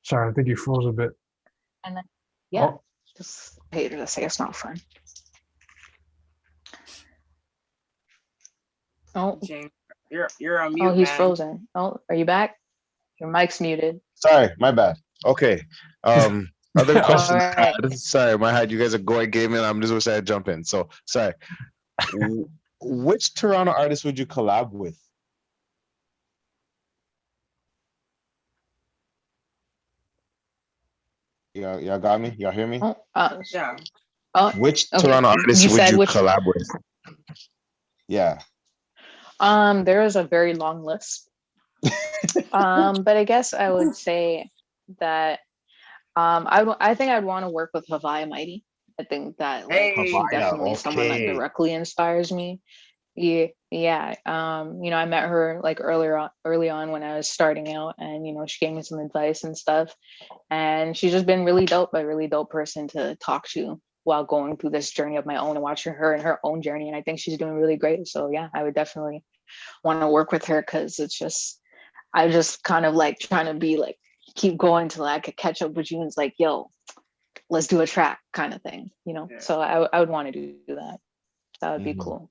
sorry, I think you froze a bit. And then, yeah, Oh, just haters that say it's not fun. Oh, James, you're on mute, oh, he's man. frozen. Oh, are you back? Your mic's muted. Sorry, my bad. Okay. Other All questions I right. had. Sorry, my head. You guys are going gaming. I'm just wish I had jump in. So sorry. Which Toronto artist would you collab with? Y'all got me? Y'all hear me? Oh, Yeah. oh, Which okay. Toronto artist You would said you which? collab with? Yeah. There is a very long list. But I guess I would say that I think I'd want to work with Hawaii Mighty. I think that like she's Hey. Havaya, definitely someone that okay. directly inspires me. Yeah, yeah. I met her like early on when I was starting out, and she gave me some advice and stuff. And she's just been really dope, a really dope person to talk to while going through this journey of my own and watching her and her own journey. And I think she's doing really great. So yeah, I would definitely want to work with her because I just kind of like trying to be like keep going till I could catch up with you and it's like, yo, let's do a track kind of thing, Yeah. So I would want to do that. That would be cool.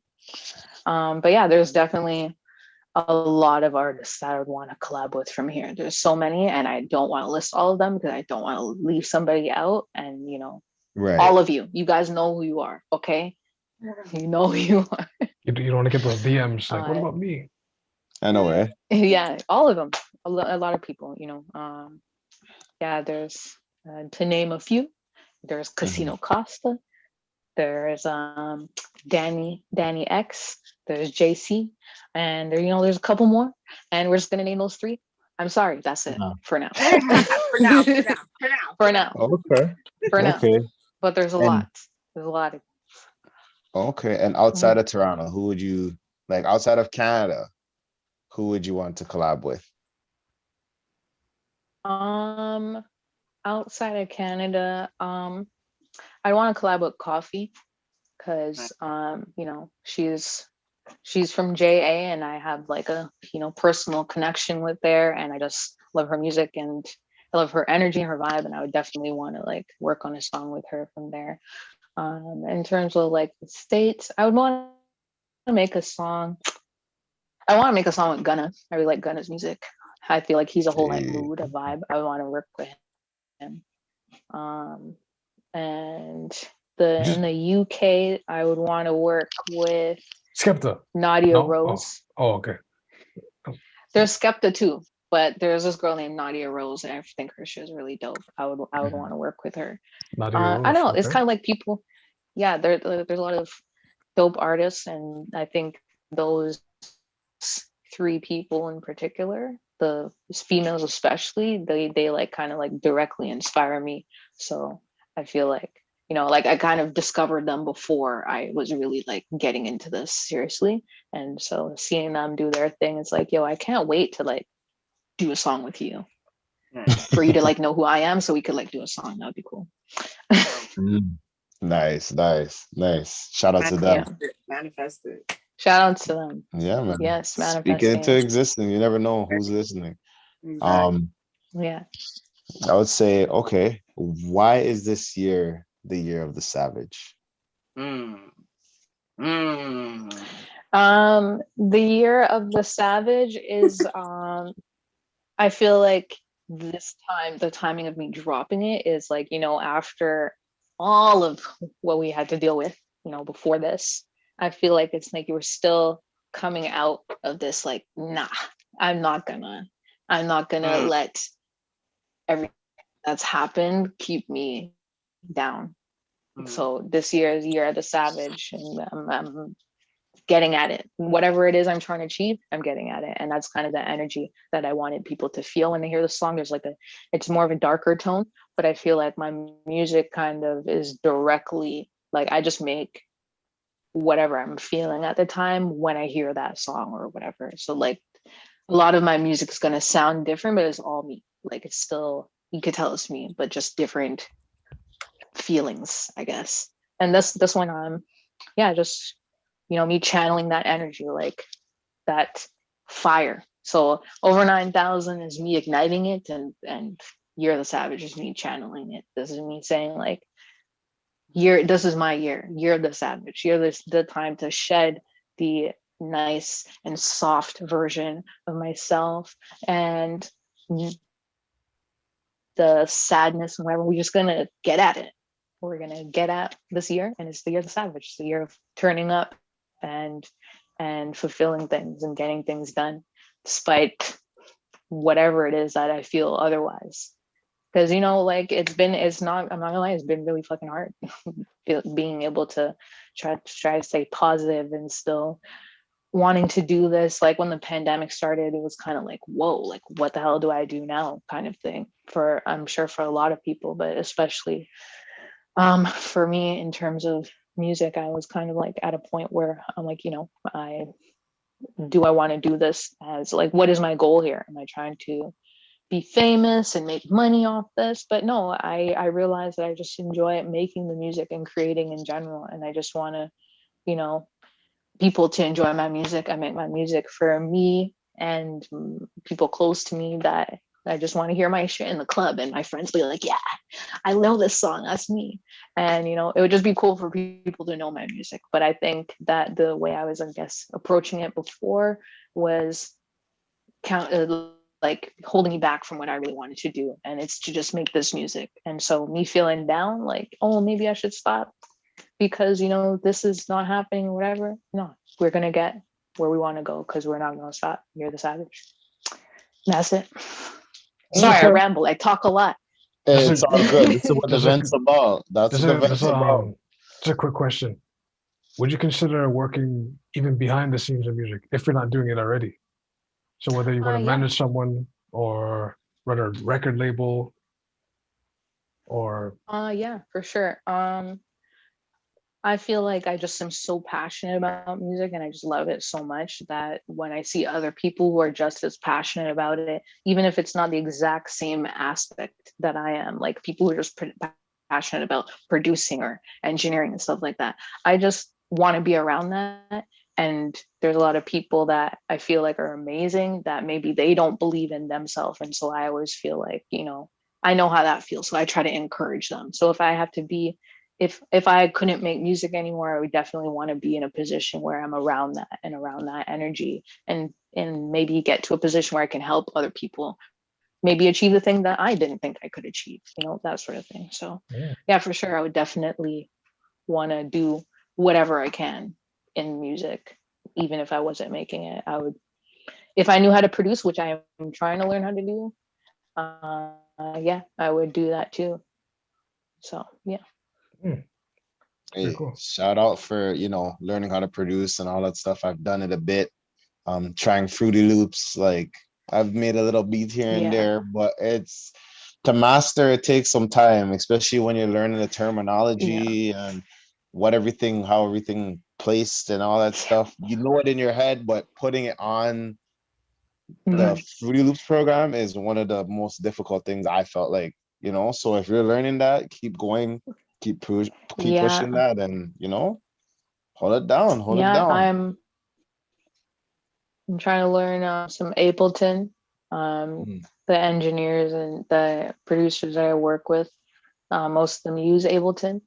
But yeah, there's definitely a lot of artists that I would want to collab with from here. There's so many, and I don't want to list all of them because I don't want to leave somebody out. And Right. all of you guys know who you are, okay? You know who you are. you don't want to get those DMs like, what about me? I know, right? Yeah, all of them. A lot of people, yeah, there's to name a few. There's Casino Costa. There's Danny X. There's JC, and there's a couple more, and we're just gonna name those three. I'm sorry, that's it for now. For now. Okay. For now. Okay. But there's a lot. There's a lot of. Okay. And outside of Toronto, who would you like outside of Canada? Who would you want to collab with? Outside of Canada, I want to collab with Coffee because she's from JA and I have like a personal connection with there, and I just love her music and I love her energy and her vibe, and I would definitely want to like work on a song with her from there. In terms of like the States, I would want to make a song. I want to make a song with Gunna. I really like Gunna's music. I feel like he's a whole like mood, a vibe. I would want to work with him. And in the UK, I would want to work with Skepta. Nadia Rose. Oh, okay. There's Skepta too, but there's this girl named Nadia Rose, and I think her shit is really dope. I would want to work with her. Nadia Rose, I don't know. It's kind of like people. Yeah, there's a lot of dope artists, and I think those three people in particular, the females especially, they like kind of like directly inspire me. So I feel like you know, like I kind of discovered them before I was really like getting into this seriously. And so seeing them do their thing, it's like, yo, I can't wait to like do a song with you, for you to like know who I am, so we could like do a song. That would be cool. Nice. Shout out to them. Manifest it. Shout out to them. Yeah, man. Yes, Speak it into manifesting. existence. You never know who's listening. Exactly. Yeah. I would say, okay, why is this year the year of the Savage? The year of the Savage is I feel like this time, the timing of me dropping it is like, you know, after all of what we had to deal with, you know, before this, I feel like it's like you were still coming out of this, like, nah, I'm not gonna let everything that's happened keep me down. So this year is the year of the Savage, and I'm getting at it. Whatever it is I'm trying to achieve, I'm getting at it. And that's kind of the energy that I wanted people to feel when they hear the song. There's like it's more of a darker tone, but I feel like my music kind of is directly, like I just make whatever I'm feeling at the time when I hear that song or whatever. So like a lot of my music is going to sound different, but it's all me. Like it's still, you could tell it's me, but just different feelings, I guess. And this one, just, you know, me channeling that energy, like that fire. So over 9,000 is me igniting it, and Year of the Savage is me channeling it. This is me saying like, this is my year of the Savage. This the time to shed the nice and soft version of myself, and the sadness and whatever. We're just gonna get at it. We're gonna get at this year, and it's the year of the Savage. It's the year of turning up and fulfilling things and getting things done, despite whatever it is that I feel otherwise. Because, you know, like I'm not gonna lie, it's been really fucking hard being able to try to stay positive and still wanting to do this. Like when the pandemic started, it was kind of like, whoa, like what the hell do I do now, kind of thing, for I'm sure for a lot of people, but especially for me in terms of music. I was kind of like at a point where I'm like, you know, I want to do this as like, what is my goal here? Am I trying to be famous and make money off this? But no, I realized that I just enjoy making the music and creating in general, and I just want to, you know, people to enjoy my music. I make my music for me and people close to me that I just want to hear my shit in the club, and my friends be like, yeah, I love this song, that's me. And, you know, it would just be cool for people to know my music. But I think that the way I was, I guess, approaching it before was like holding me back from what I really wanted to do. And it's to just make this music. And so me feeling down, like, oh, maybe I should stop because, you know, this is not happening or whatever. No, we're going to get where we want to go because we're not going to stop. You're the Savage. And that's it. Sorry, I ramble. I talk a lot. It's all good. This is what the event's about. That's what the event's about. Just a quick question. Would you consider working even behind the scenes of music if you're not doing it already? So whether you want to manage someone or run a record label or... Yeah, for sure. I feel like I just am so passionate about music and I just love it so much that when I see other people who are just as passionate about it, even if it's not the exact same aspect that I am, like people who are just passionate about producing or engineering and stuff like that, I just want to be around that. And there's a lot of people that I feel like are amazing that maybe they don't believe in themselves. And so I always feel like, you know, I know how that feels. So I try to encourage them. So if I have to be, if I couldn't make music anymore, I would definitely want to be in a position where I'm around that and around that energy and maybe get to a position where I can help other people maybe achieve the thing that I didn't think I could achieve, you know, that sort of thing. So yeah, for sure. I would definitely want to do whatever I can in music, even if I wasn't making it. I would, if I knew how to produce, which I am trying to learn how to do, yeah, I would do that too. So yeah. Hey, cool. Shout out for, you know, learning how to produce and all that stuff. I've done it a bit. Trying Fruity Loops, like I've made a little beat here and there, but it's to master, it takes some time, especially when you're learning the terminology and how everything placed and all that stuff. You know it in your head, but putting it on the Fruity Loops program is one of the most difficult things I felt like, So if you're learning that, keep going, keep pushing that, and hold it down, hold it down. I'm trying to learn some Ableton. The engineers and the producers that I work with, most of them use Ableton.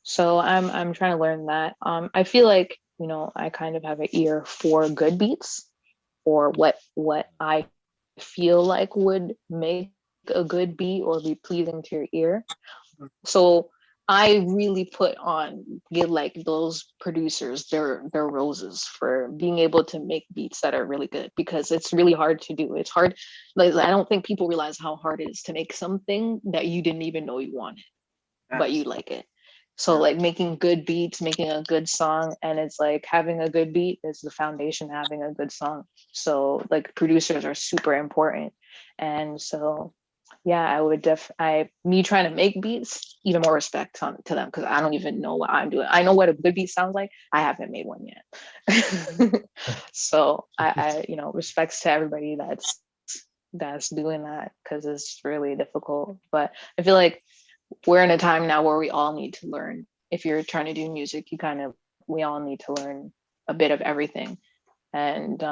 So I'm trying to learn that. I feel like, I kind of have an ear for good beats, or what I feel like would make a good beat or be pleasing to your ear. So I really give like those producers their roses for being able to make beats that are really good, because it's really hard to do. It's hard. Like, I don't think people realize how hard it is to make something that you didn't even know you wanted, but you like it. So like making good beats, making a good song, and it's like having a good beat is the foundation of having a good song. So like producers are super important. And so yeah, I would me trying to make beats, even more respect to them, because I don't even know what I'm doing. I know what a good beat sounds like. I haven't made one yet. So I respects to everybody that's doing that, because it's really difficult. But I feel like we're in a time now where we all need to learn. If you're trying to do music, we all need to learn a bit of everything. And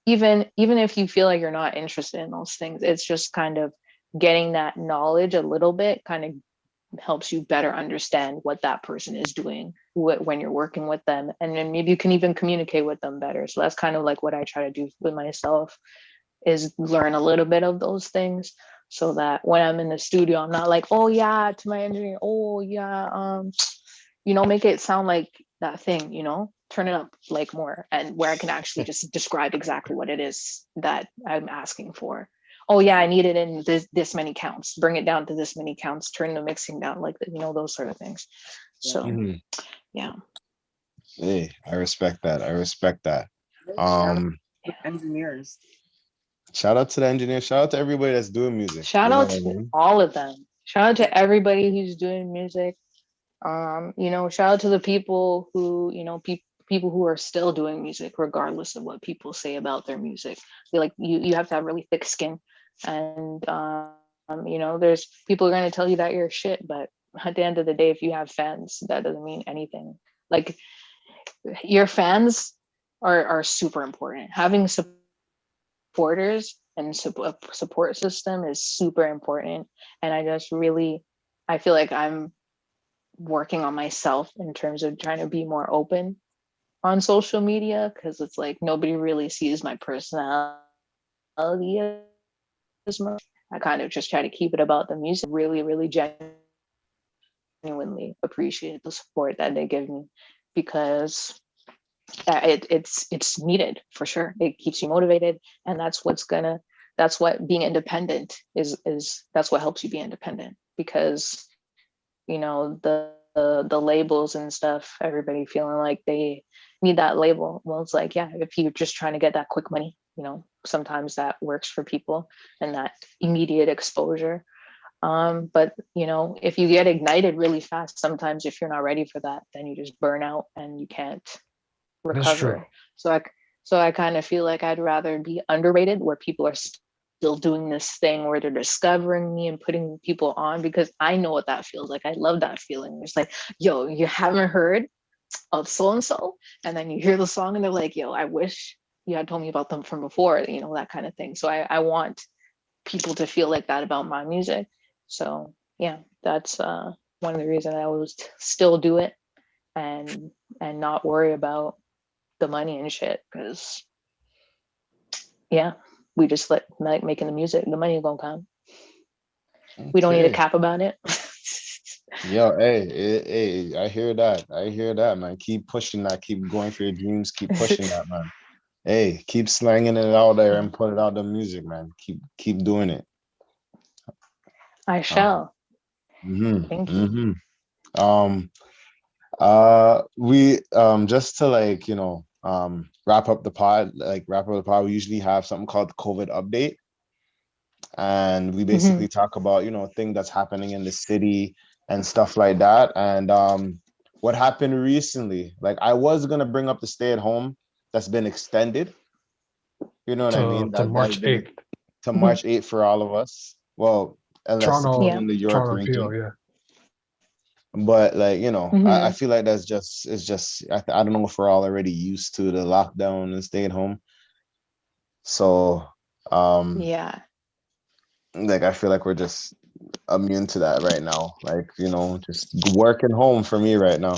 even if you feel like you're not interested in those things, it's just kind of getting that knowledge a little bit kind of helps you better understand what that person is doing when you're working with them. And then maybe you can even communicate with them better. So that's kind of like what I try to do with myself, is learn a little bit of those things, so that when I'm in the studio, I'm not like, oh yeah, to my engineer, oh yeah, make it sound like that thing, turn it up like more, and where I can actually just describe exactly what it is that I'm asking for. Oh yeah, I need it in this many counts, bring it down to this many counts, turn the mixing down, like, those sort of things. So yeah. Hey, I respect that. Engineers. Shout out to the engineer. Shout out to everybody that's doing music. Shout out to all of them. Shout out to everybody who's doing music. Shout out to the people who, people who are still doing music, regardless of what people say about their music. Like you have to have really thick skin. And, there's people are going to tell you that you're shit, but at the end of the day, if you have fans, that doesn't mean anything. Like, your fans are super important. Having supporters and a support system is super important. And I feel like I'm working on myself in terms of trying to be more open on social media, because it's like nobody really sees my personality as much. I kind of just try to keep it about the music. Really, really genuinely appreciate the support that they give me, because it's needed for sure. It keeps you motivated, and that's what being independent is. That's what helps you be independent, because the labels and stuff, everybody feeling like they need that label. Well, it's like, yeah, if you're just trying to get that quick money, sometimes that works for people, and that immediate exposure. But if you get ignited really fast, sometimes if you're not ready for that, then you just burn out and you can't recover. So I kind of feel like I'd rather be underrated, where people are still doing this thing where they're discovering me and putting people on, because I know what that feels like. I love that feeling. It's like, yo, you haven't heard of so and so, and then you hear the song and they're like, yo, I wish you had told me about them from before, that kind of thing. So I want people to feel like that about my music. So yeah, that's one of the reasons I always still do it, and not worry about the money and shit, because yeah, we just like making the music, the money gonna come. Okay. We don't need a cap about it. Yo, hey, I hear that, man. Keep pushing that, keep going for your dreams, keep pushing that, man. Hey, keep slanging it out there and put it out the music, man. Keep doing it. I shall. Thank you. We just to wrap up the pod, we usually have something called the COVID update. and we basically talk about, you know, things that's happening in the city and stuff like that. And what happened recently, like I was gonna bring up the stay at home that's been extended. You know what I mean? to That's March been 8th. to March 8th for all of us. Well, unless the people Toronto, in the York Toronto region. appeal, yeah. But like, you know, I feel like that's just, it's just, I don't know if we're all already used to the lockdown and stay at home. So, Yeah. like, I feel like we're just immune to that right now. Like, you know, just working home for me right now.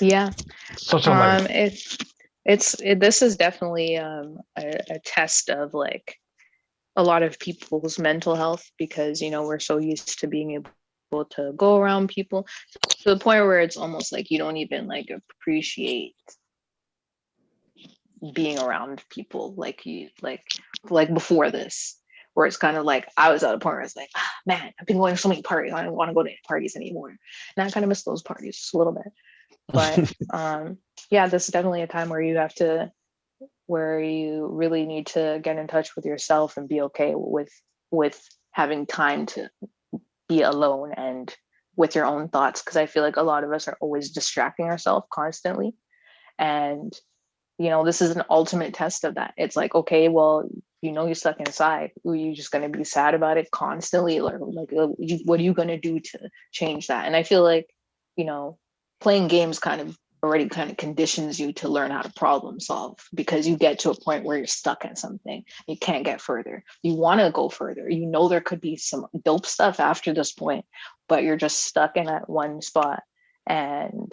Yeah. Such a life. This is definitely a test of like a lot of people's mental health, because you know we're so used to being able to go around people to the point where it's almost like you don't even like appreciate being around people like you like before this, where it's kind of like I was at a point where it's like, man, I've been going to so many parties, I don't want to go to parties anymore, and I kind of miss those parties just a little bit. But yeah, this is definitely a time where you really need to get in touch with yourself and be okay with having time to be alone and with your own thoughts, because I feel like a lot of us are always distracting ourselves constantly. And you know, this is an ultimate test of that. It's like, okay, well, you know, you're stuck inside. Are you just going to be sad about it constantly? Or like, what are you going to do to change that? And I feel like, you know, playing games kind of already kind of conditions you to learn how to problem solve, because you get to a point where you're stuck at something. You can't get further. You want to go further. You know, there could be some dope stuff after this point, but you're just stuck in that one spot. And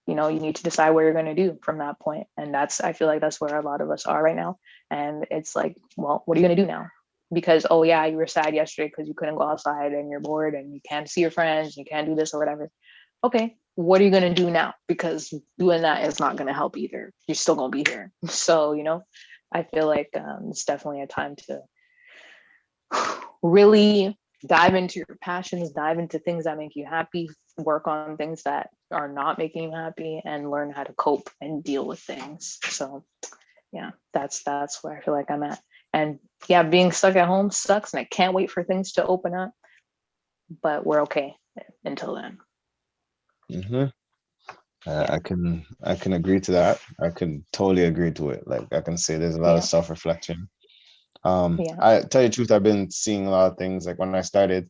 you know, you need to decide what you're going to do from that point. And I feel like that's where a lot of us are right now. And it's like, well, what are you going to do now? Because, oh yeah, you were sad yesterday because you couldn't go outside and you're bored and you can't see your friends, you can't do this or whatever. Okay, what are you going to do now? Because doing that is not going to help either. You're still going to be here. So, you know, I feel like it's definitely a time to really dive into your passions, dive into things that make you happy, work on things that are not making you happy, and learn how to cope and deal with things. So yeah, that's where I feel like I'm at. And yeah, being stuck at home sucks, and I can't wait for things to open up, but we're okay until then. I can agree to that. I can totally agree to it. Like I can say there's a lot of self-reflection. I tell you the truth, I've been seeing a lot of things. Like when I started,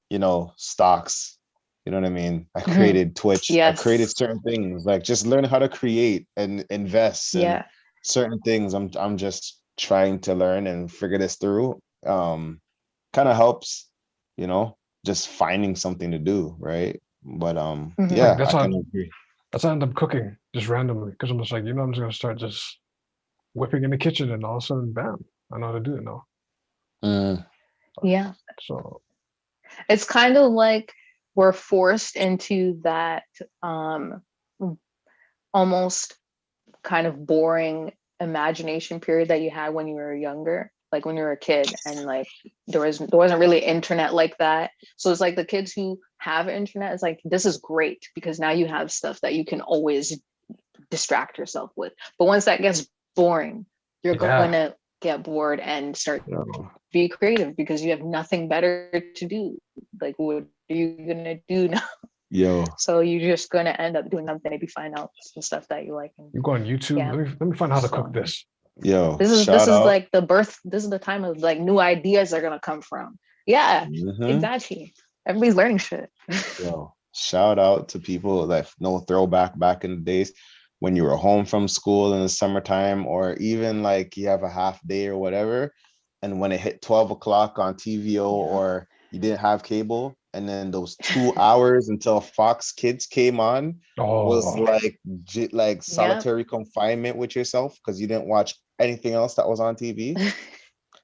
you know, stocks, you know what I mean? I created Twitch. Yes. I created certain things, like just learn how to create and invest in certain things. I'm just trying to learn and figure this through. Kind of helps, you know, just finding something to do, right? But yeah, that's I can agree. That's why I end up cooking just randomly, because I'm just like, you know, I'm just gonna start just whipping in the kitchen, and all of a sudden, bam, I know how to do it now. Yeah. So it's kind of like we're forced into that almost kind of boring imagination period that you had when you were younger, like when you were a kid, and like there wasn't really internet like that. So it's like the kids who have internet, it's like, this is great because now you have stuff that you can always distract yourself with. But once that gets boring, you're gonna get bored and start be creative because you have nothing better to do. Like, what are you gonna do now? So you're just gonna end up doing something, maybe find out some stuff that you like. And you go on YouTube. Let me find how to cook this. This is like the birth. This is the time of like new ideas are gonna come from. Yeah, exactly. Everybody's learning shit. Shout out to people that know throwback back in the days when you were home from school in the summertime, or even like you have a half day or whatever, and when it hit 12 o'clock on TVO or you didn't have cable, and then those 2 hours until Fox Kids came on was like solitary confinement with yourself because you didn't watch anything else that was on TV.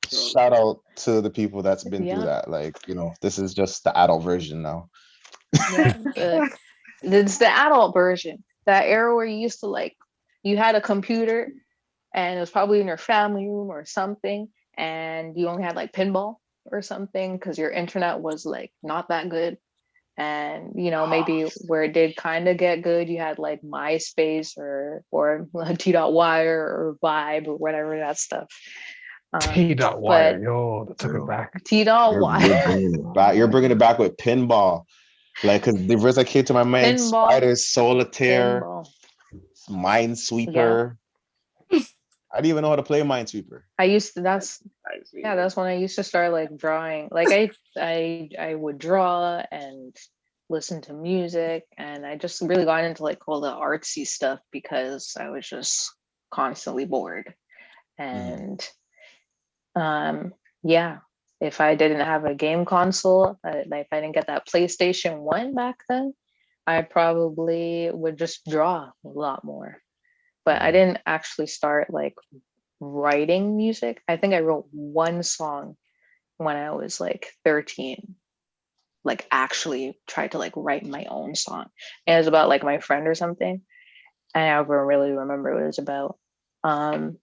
Shout out to the people that's been through that. Like, you know, this is just the adult version now. It's the adult version. That era where you used to like, you had a computer and it was probably in your family room or something, and you only had like pinball or something because your internet was like not that good. And you know, maybe where it did kind of get good, you had like MySpace or T.Wire or Vibe or whatever that stuff. T.Wire, yo, that took it back. T.Wire. You're bringing it back with pinball. Like, because the verse that came to my mind, Pinball. Spiders, Solitaire, Pinball. Minesweeper. Yeah. I didn't even know how to play Minesweeper. That's when I used to start like drawing. Like I would draw and listen to music, and I just really got into like all the artsy stuff because I was just constantly bored. And yeah, if I didn't have a game console, if I didn't get that PlayStation 1 back then, I probably would just draw a lot more. But I didn't actually start like writing music. I think I wrote one song when I was like 13, like actually tried to like write my own song. And it was about like my friend or something. I never really remember what it was about. And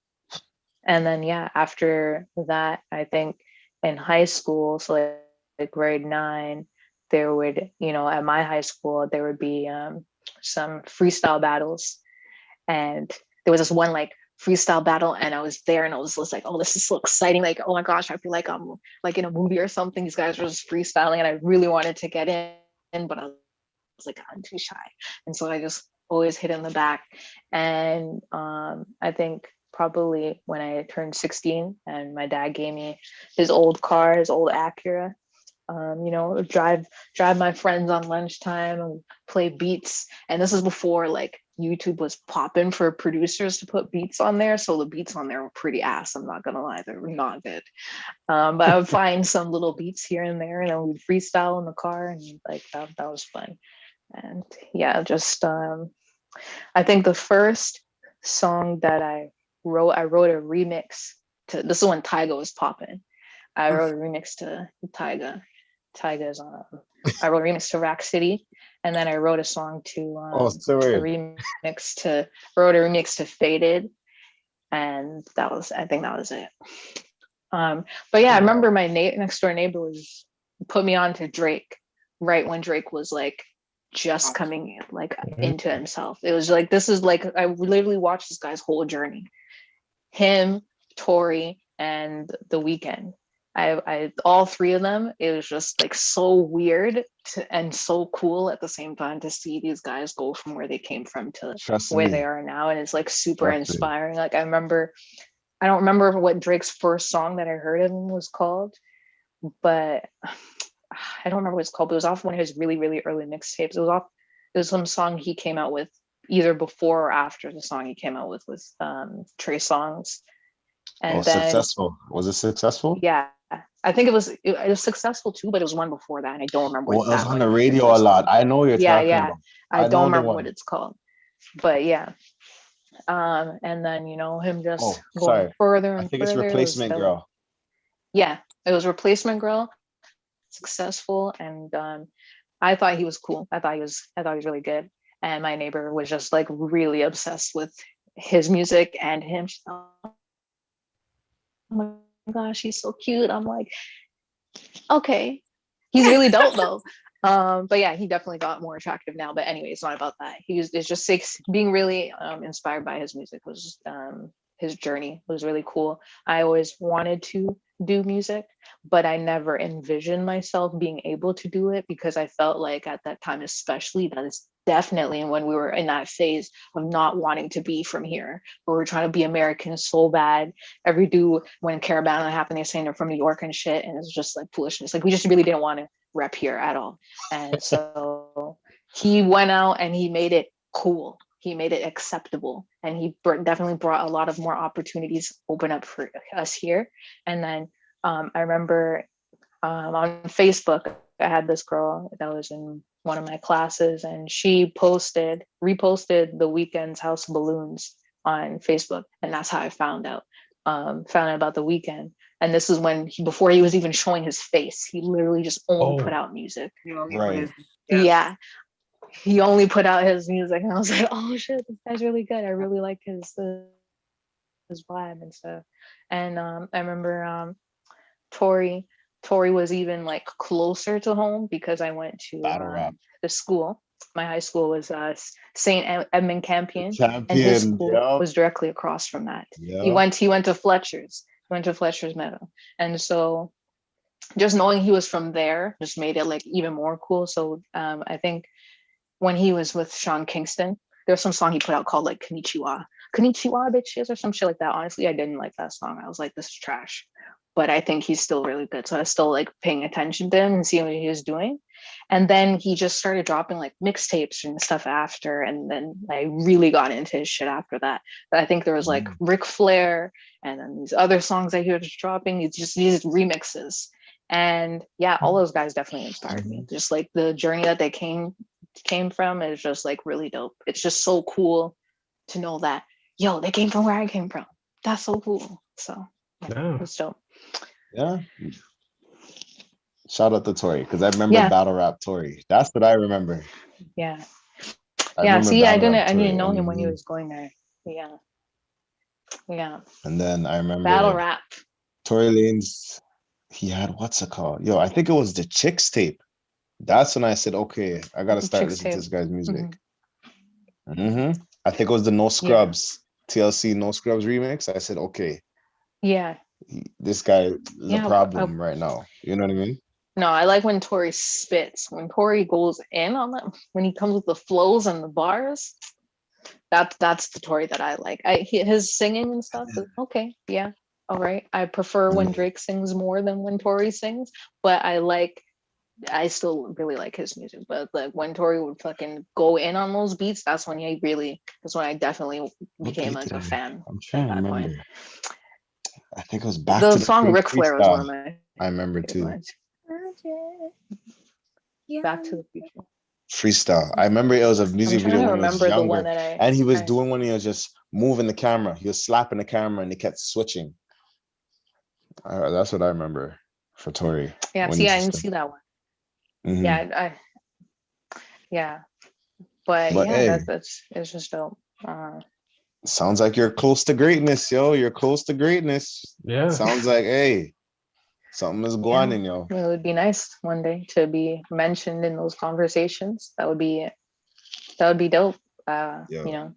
then yeah, after that, I think in high school, so like grade 9, there would, at my high school, there would be some freestyle battles. And there was this one like freestyle battle, and I was there, and I was just like, oh, this is so exciting. Like, oh my gosh, I feel like I'm like in a movie or something. These guys were just freestyling, and I really wanted to get in, but I was like, I'm too shy. And so I just always hid in the back. And I think probably when I turned 16 and my dad gave me his old car, his old Acura, drive my friends on lunchtime and play beats. And this is before like YouTube was popping for producers to put beats on there. So the beats on there were pretty ass. I'm not gonna lie, they were not good. But I would find some little beats here and there, and I would freestyle in the car, and like that was fun. And yeah, just I think the first song that I wrote a remix to. This is when Tyga was popping. I wrote a remix to Tyga. Tyga's I wrote a remix to Rack City, and then I wrote a song to wrote a remix to Faded, and I think that was it. But yeah, I remember my next door neighbor put me on to Drake right when Drake was like just coming like into himself. It was like, this is like, I literally watched this guy's whole journey. Him, Tory, and The Weeknd. I all three of them, it was just like so weird and so cool at the same time to see these guys go from where they came from to where they are now. And it's like super inspiring. Like I don't remember what Drake's first song that I heard of him was called, but I don't remember what it's called, but it was off one of his really, really early mixtapes. It was some song he came out with either before or after the song he came out with Trey Songz. And then, successful. Was it successful? Yeah. I think it was successful too, but it was one before that, and I don't remember what it was on the radio a lot. I know you're talking about. I don't remember what it's called. But yeah. And then him just going further and I think further. It's Replacement Girl. Yeah, it was Replacement Girl. Successful, and I thought he was cool. I thought he was really good. And my neighbor was just like really obsessed with his music and him. She's like, oh my gosh, he's so cute. I'm like, okay, he's really dope though. But yeah, he definitely got more attractive now. But anyway, it's not about that. It's just being really inspired by his music. Was just, his journey was really cool. I always wanted to do music, but I never envisioned myself being able to do it, because I felt like at that time, especially, that is definitely when we were in that phase of not wanting to be from here, where we're trying to be American so bad. Every dude, when Caravana happened, they're saying they're from New York and shit, and it's just like foolishness. Like we just really didn't want to rep here at all. And so he went out and he made it cool. He made it acceptable, and he definitely brought a lot of more opportunities open up for us here. And then I remember on Facebook, I had this girl that was in one of my classes, and she reposted The Weeknd's House of Balloons on Facebook, and that's how I found out about The Weeknd. And this is when before he was even showing his face, he literally just only put out music. Right. Yeah. He only put out his music, and I was like, oh shit, this guy's really good. I really like his vibe and stuff. And I remember Tory was even like closer to home, because I went to the school. My high school was St. Edmund Campion, and his school was directly across from that. He went to Fletcher's. Went to Fletcher's Meadow. And so just knowing he was from there just made it like even more cool. So I think when he was with Sean Kingston, there's some song he put out called like Konnichiwa bitches or some shit like that. Honestly, I didn't like that song. I was like, this is trash. But I think he's still really good. So I was still like paying attention to him and seeing what he was doing. And then he just started dropping like mixtapes and stuff after. And then I really got into his shit after that. But I think there was like Ric Flair and then these other songs that he was dropping. It's just these remixes. And yeah, all those guys definitely inspired me. Just like the journey that they came from is just like really dope. It's just so cool to know that, yo, they came from where I came from. That's so cool. So yeah, it's dope. Yeah. Shout out to Tori, because I remember battle rap Tori. That's what I remember. Yeah. I didn't know him when he was going there. Yeah. Yeah. And then I remember battle rap. Tory Lanez, he had what's it called? Yo, I think it was the Chicks tape. That's when I said, okay, I gotta start listening to this guy's music. I think it was the No Scrubs, TLC No Scrubs remix. I said, okay. Yeah. This guy is a problem right now. You know what I mean? No, I like when Tori spits. When Tori goes in on that, when he comes with the flows and the bars, that's the Tori that I like. His singing and stuff is okay. Yeah. All right. I prefer when Drake sings more than when Tori sings, but I still really like his music. But like when Tori would fucking go in on those beats, that's when I definitely became like a fan. I'm trying to remember. Point. I think it was Back the to the song Ric Flair was one of my I remember too. Back to the Future. Freestyle. I remember it was a music video when he was younger. The one that and he was doing when he was just moving the camera. He was slapping the camera and he kept switching. That's what I remember for Tori. Yeah, see, I didn't see that one. Yeah, but yeah, hey, it's just dope. Sounds like you're close to greatness, yo. You're close to greatness. Yeah. Sounds like, hey, something is going on, yo. It would be nice one day to be mentioned in those conversations. That would be dope. You know.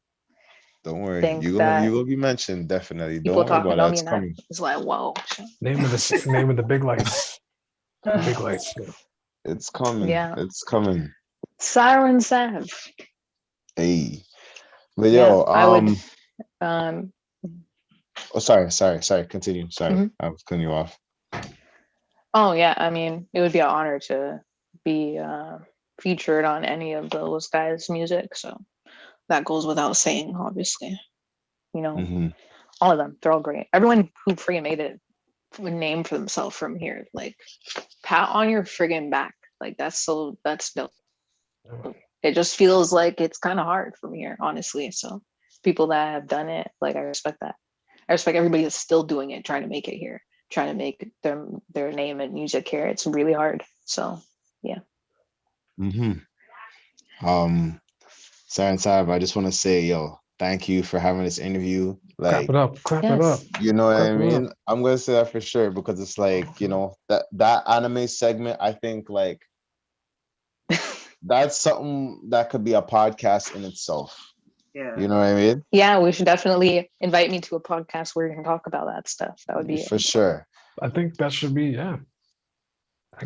Don't worry, you will be mentioned definitely. Don't worry about that. It's coming. It's like, whoa. Name of the big lights. Big lights. Yeah. It's coming. Yeah. It's coming. Siren Sav. Hey. But yo, I would oh, sorry. Continue. Sorry, I was cutting you off. Oh yeah, I mean, it would be an honor to be featured on any of those guys' music. So that goes without saying, obviously. You know, all of them, they're all great. Everyone who freaking made it a name for themselves from here, like pat on your friggin' back. Like that's dope. It just feels like it's kind of hard from here, honestly. So people that have done it, like I respect that. I respect everybody that's still doing it, trying to make it here, trying to make their name and music here. It's really hard. So yeah. Siren Sav, I just want to say, yo, thank you for having this interview. Like, clap it up. You know what I mean? I'm gonna say that for sure because it's like, you know, that anime segment, I think like that's something that could be a podcast in itself. Yeah. You know what I mean? Yeah, we should definitely invite me to a podcast where you can talk about that stuff. That would be for sure. I think that should be it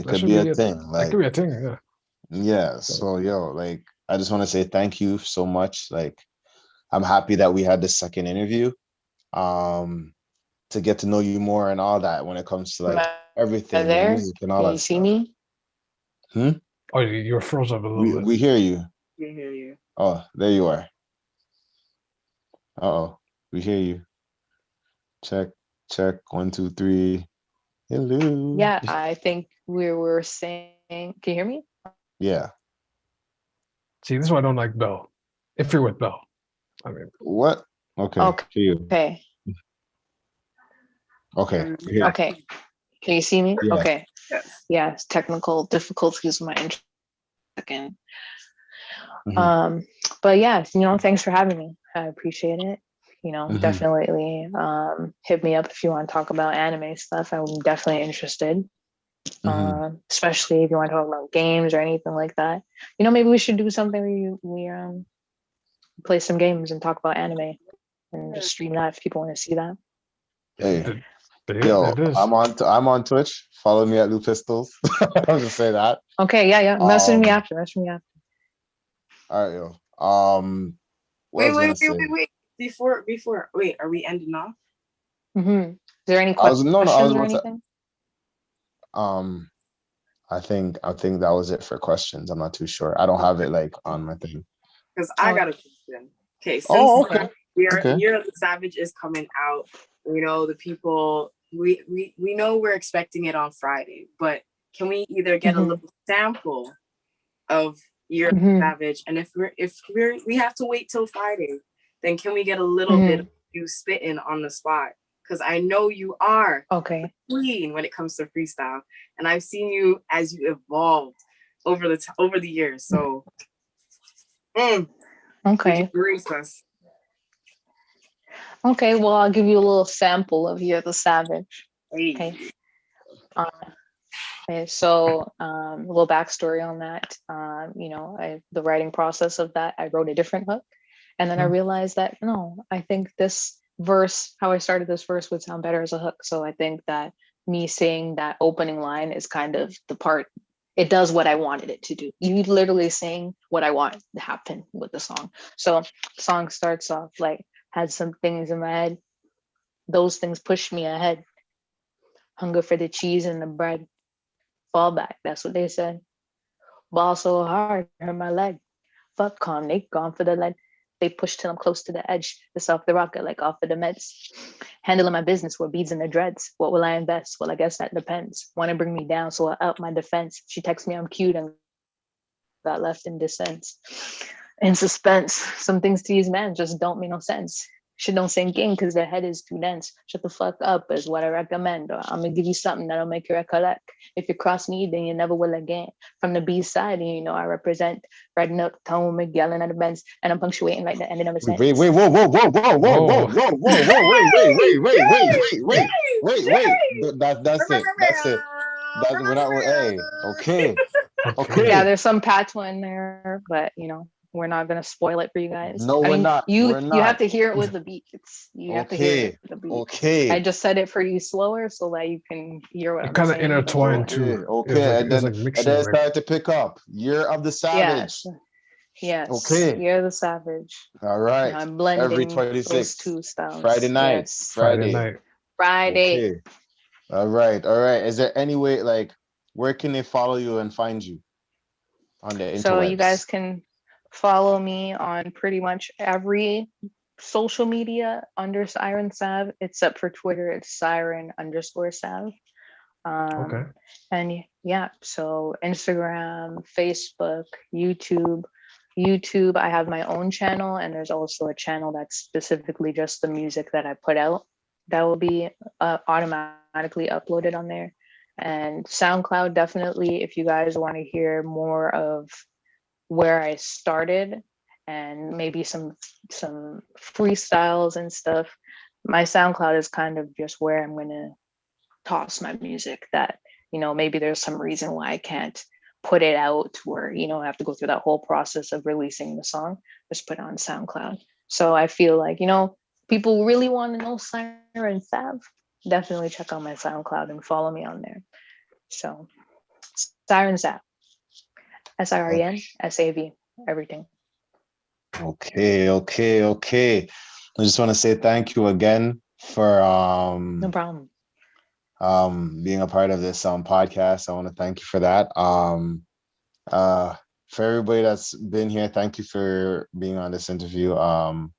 could be a thing. Like, it could be a thing, yeah. Yeah. So yo, like I just want to say thank you so much. Like I'm happy that we had this second interview. To get to know you more and all that when it comes to like everything, there, music and all can that. You see me? Oh, you're frozen up a little bit. We hear you. We hear you. Oh, there you are. Uh-oh, we hear you. Check. 1, 2, 3. Hello. Yeah, I think we were saying, can you hear me? Yeah. See, this is why I don't like Bell. If you're with Bell. I mean. What? Okay. Okay. Okay. Okay. Can you see me? Yeah. Okay. Yeah, it's technical difficulties with my internet. Second. But yeah, you know, thanks for having me. I appreciate it. You know, definitely hit me up if you want to talk about anime stuff. I'm definitely interested. Especially if you want to talk about games or anything like that. You know, maybe we should do something where we play some games and talk about anime and just stream that if people want to see that. Hey, So yeah, Yo, there it is. I'm on Twitch. Follow me at Lou Pistols. I'll just say that. Okay, yeah. Message me after. All right, yo. What I Wait, was gonna say. Before, wait, are we ending off? Is there any I was questions or about anything? to, I think that was it for questions. I'm not too sure. I don't have it like on my thing. Because I got a question. Okay, since okay. Year of the Savage is coming out, the people we know we're expecting it on Friday, but can we either get a little sample of Year of the Savage, and if we have to wait till Friday, then can we get a little bit of you spitting on the spot? Because I know you are queen when it comes to freestyle, and I've seen you as you evolved over the years. So, okay, grace us. Okay, well, I'll give you a little sample of Year of the Savage. Okay. Okay, so a little backstory on that. The writing process of that, I wrote a different hook, and then I realized that no, I think this verse, how I started this verse, would sound better as a hook. So I think that me saying that opening line is kind of the part. It does what I wanted it to do. You literally saying what I want to happen with the song. So the song starts off like, had some things in my head. Those things push me ahead. Hunger for the cheese and the bread. Fall back, that's what they said. Ball so hard, hurt my leg. Fuck calm, they gone for the lead. They push till I'm close to the edge. This off the rocket like off of the meds. Handling my business with beads in the dreads. What will I invest? Well, I guess that depends. Want to bring me down, so I up my defense. She texts me I'm cute and got left in dissent. In suspense, some things to these men just don't make no sense. Shit don't sink in because their head is too dense. Shut the fuck up is what I recommend. Or I'm gonna give you something that'll make you recollect. If you cross me, then you never will again. From the B side, and I represent riding up tone, yelling at the Benz, and I'm punctuating like the ending of a sentence. Wait, whoa, wait. That's it. We're not. Hey, okay. Yeah, there's some patois in there, but we're not gonna spoil it for you guys. No, we're not. You have to hear it with the beat. You have to hear it with the beat. Okay. I just said it for you slower so that you can hear what I'm kind of saying. intertwined too. Okay, and then it started to pick up. Year of the Savage. Yes. Okay. Year of the Savage. All right. I'm blending every 26th. those two styles. Friday night. Yes. Friday night. Friday. Okay. All right. Is there any way, like, where can they follow you and find you on the interwebs? So you guys can follow me on pretty much every social media under Siren Sav, except for Twitter. It's Siren_Sav. And yeah, so Instagram, Facebook, YouTube, I have my own channel, and there's also a channel that's specifically just the music that I put out that will be automatically uploaded on there. And SoundCloud, definitely, if you guys want to hear more of where I started and maybe some freestyles and stuff, my SoundCloud is kind of just where I'm going to toss my music that, maybe there's some reason why I can't put it out where, I have to go through that whole process of releasing the song, just put it on SoundCloud. So I feel like, people really want to know Siren Sav, definitely check out my SoundCloud and follow me on there. So Siren Sav, SIREN_SAV, everything. Okay. I just want to say thank you again for no problem. Being a part of this podcast. I want to thank you for that. For everybody that's been here, thank you for being on this interview. Have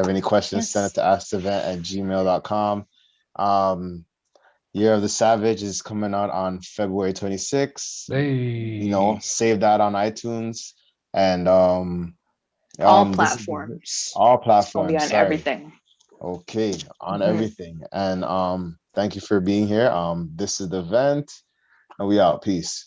any questions, send it to askthevent@gmail.com. Year of the Savage is coming out on February 26th. Hey. Save that on iTunes and all platforms. All platforms. It's on everything. Okay, on everything. And thank you for being here. This is The Vent, and we out. Peace.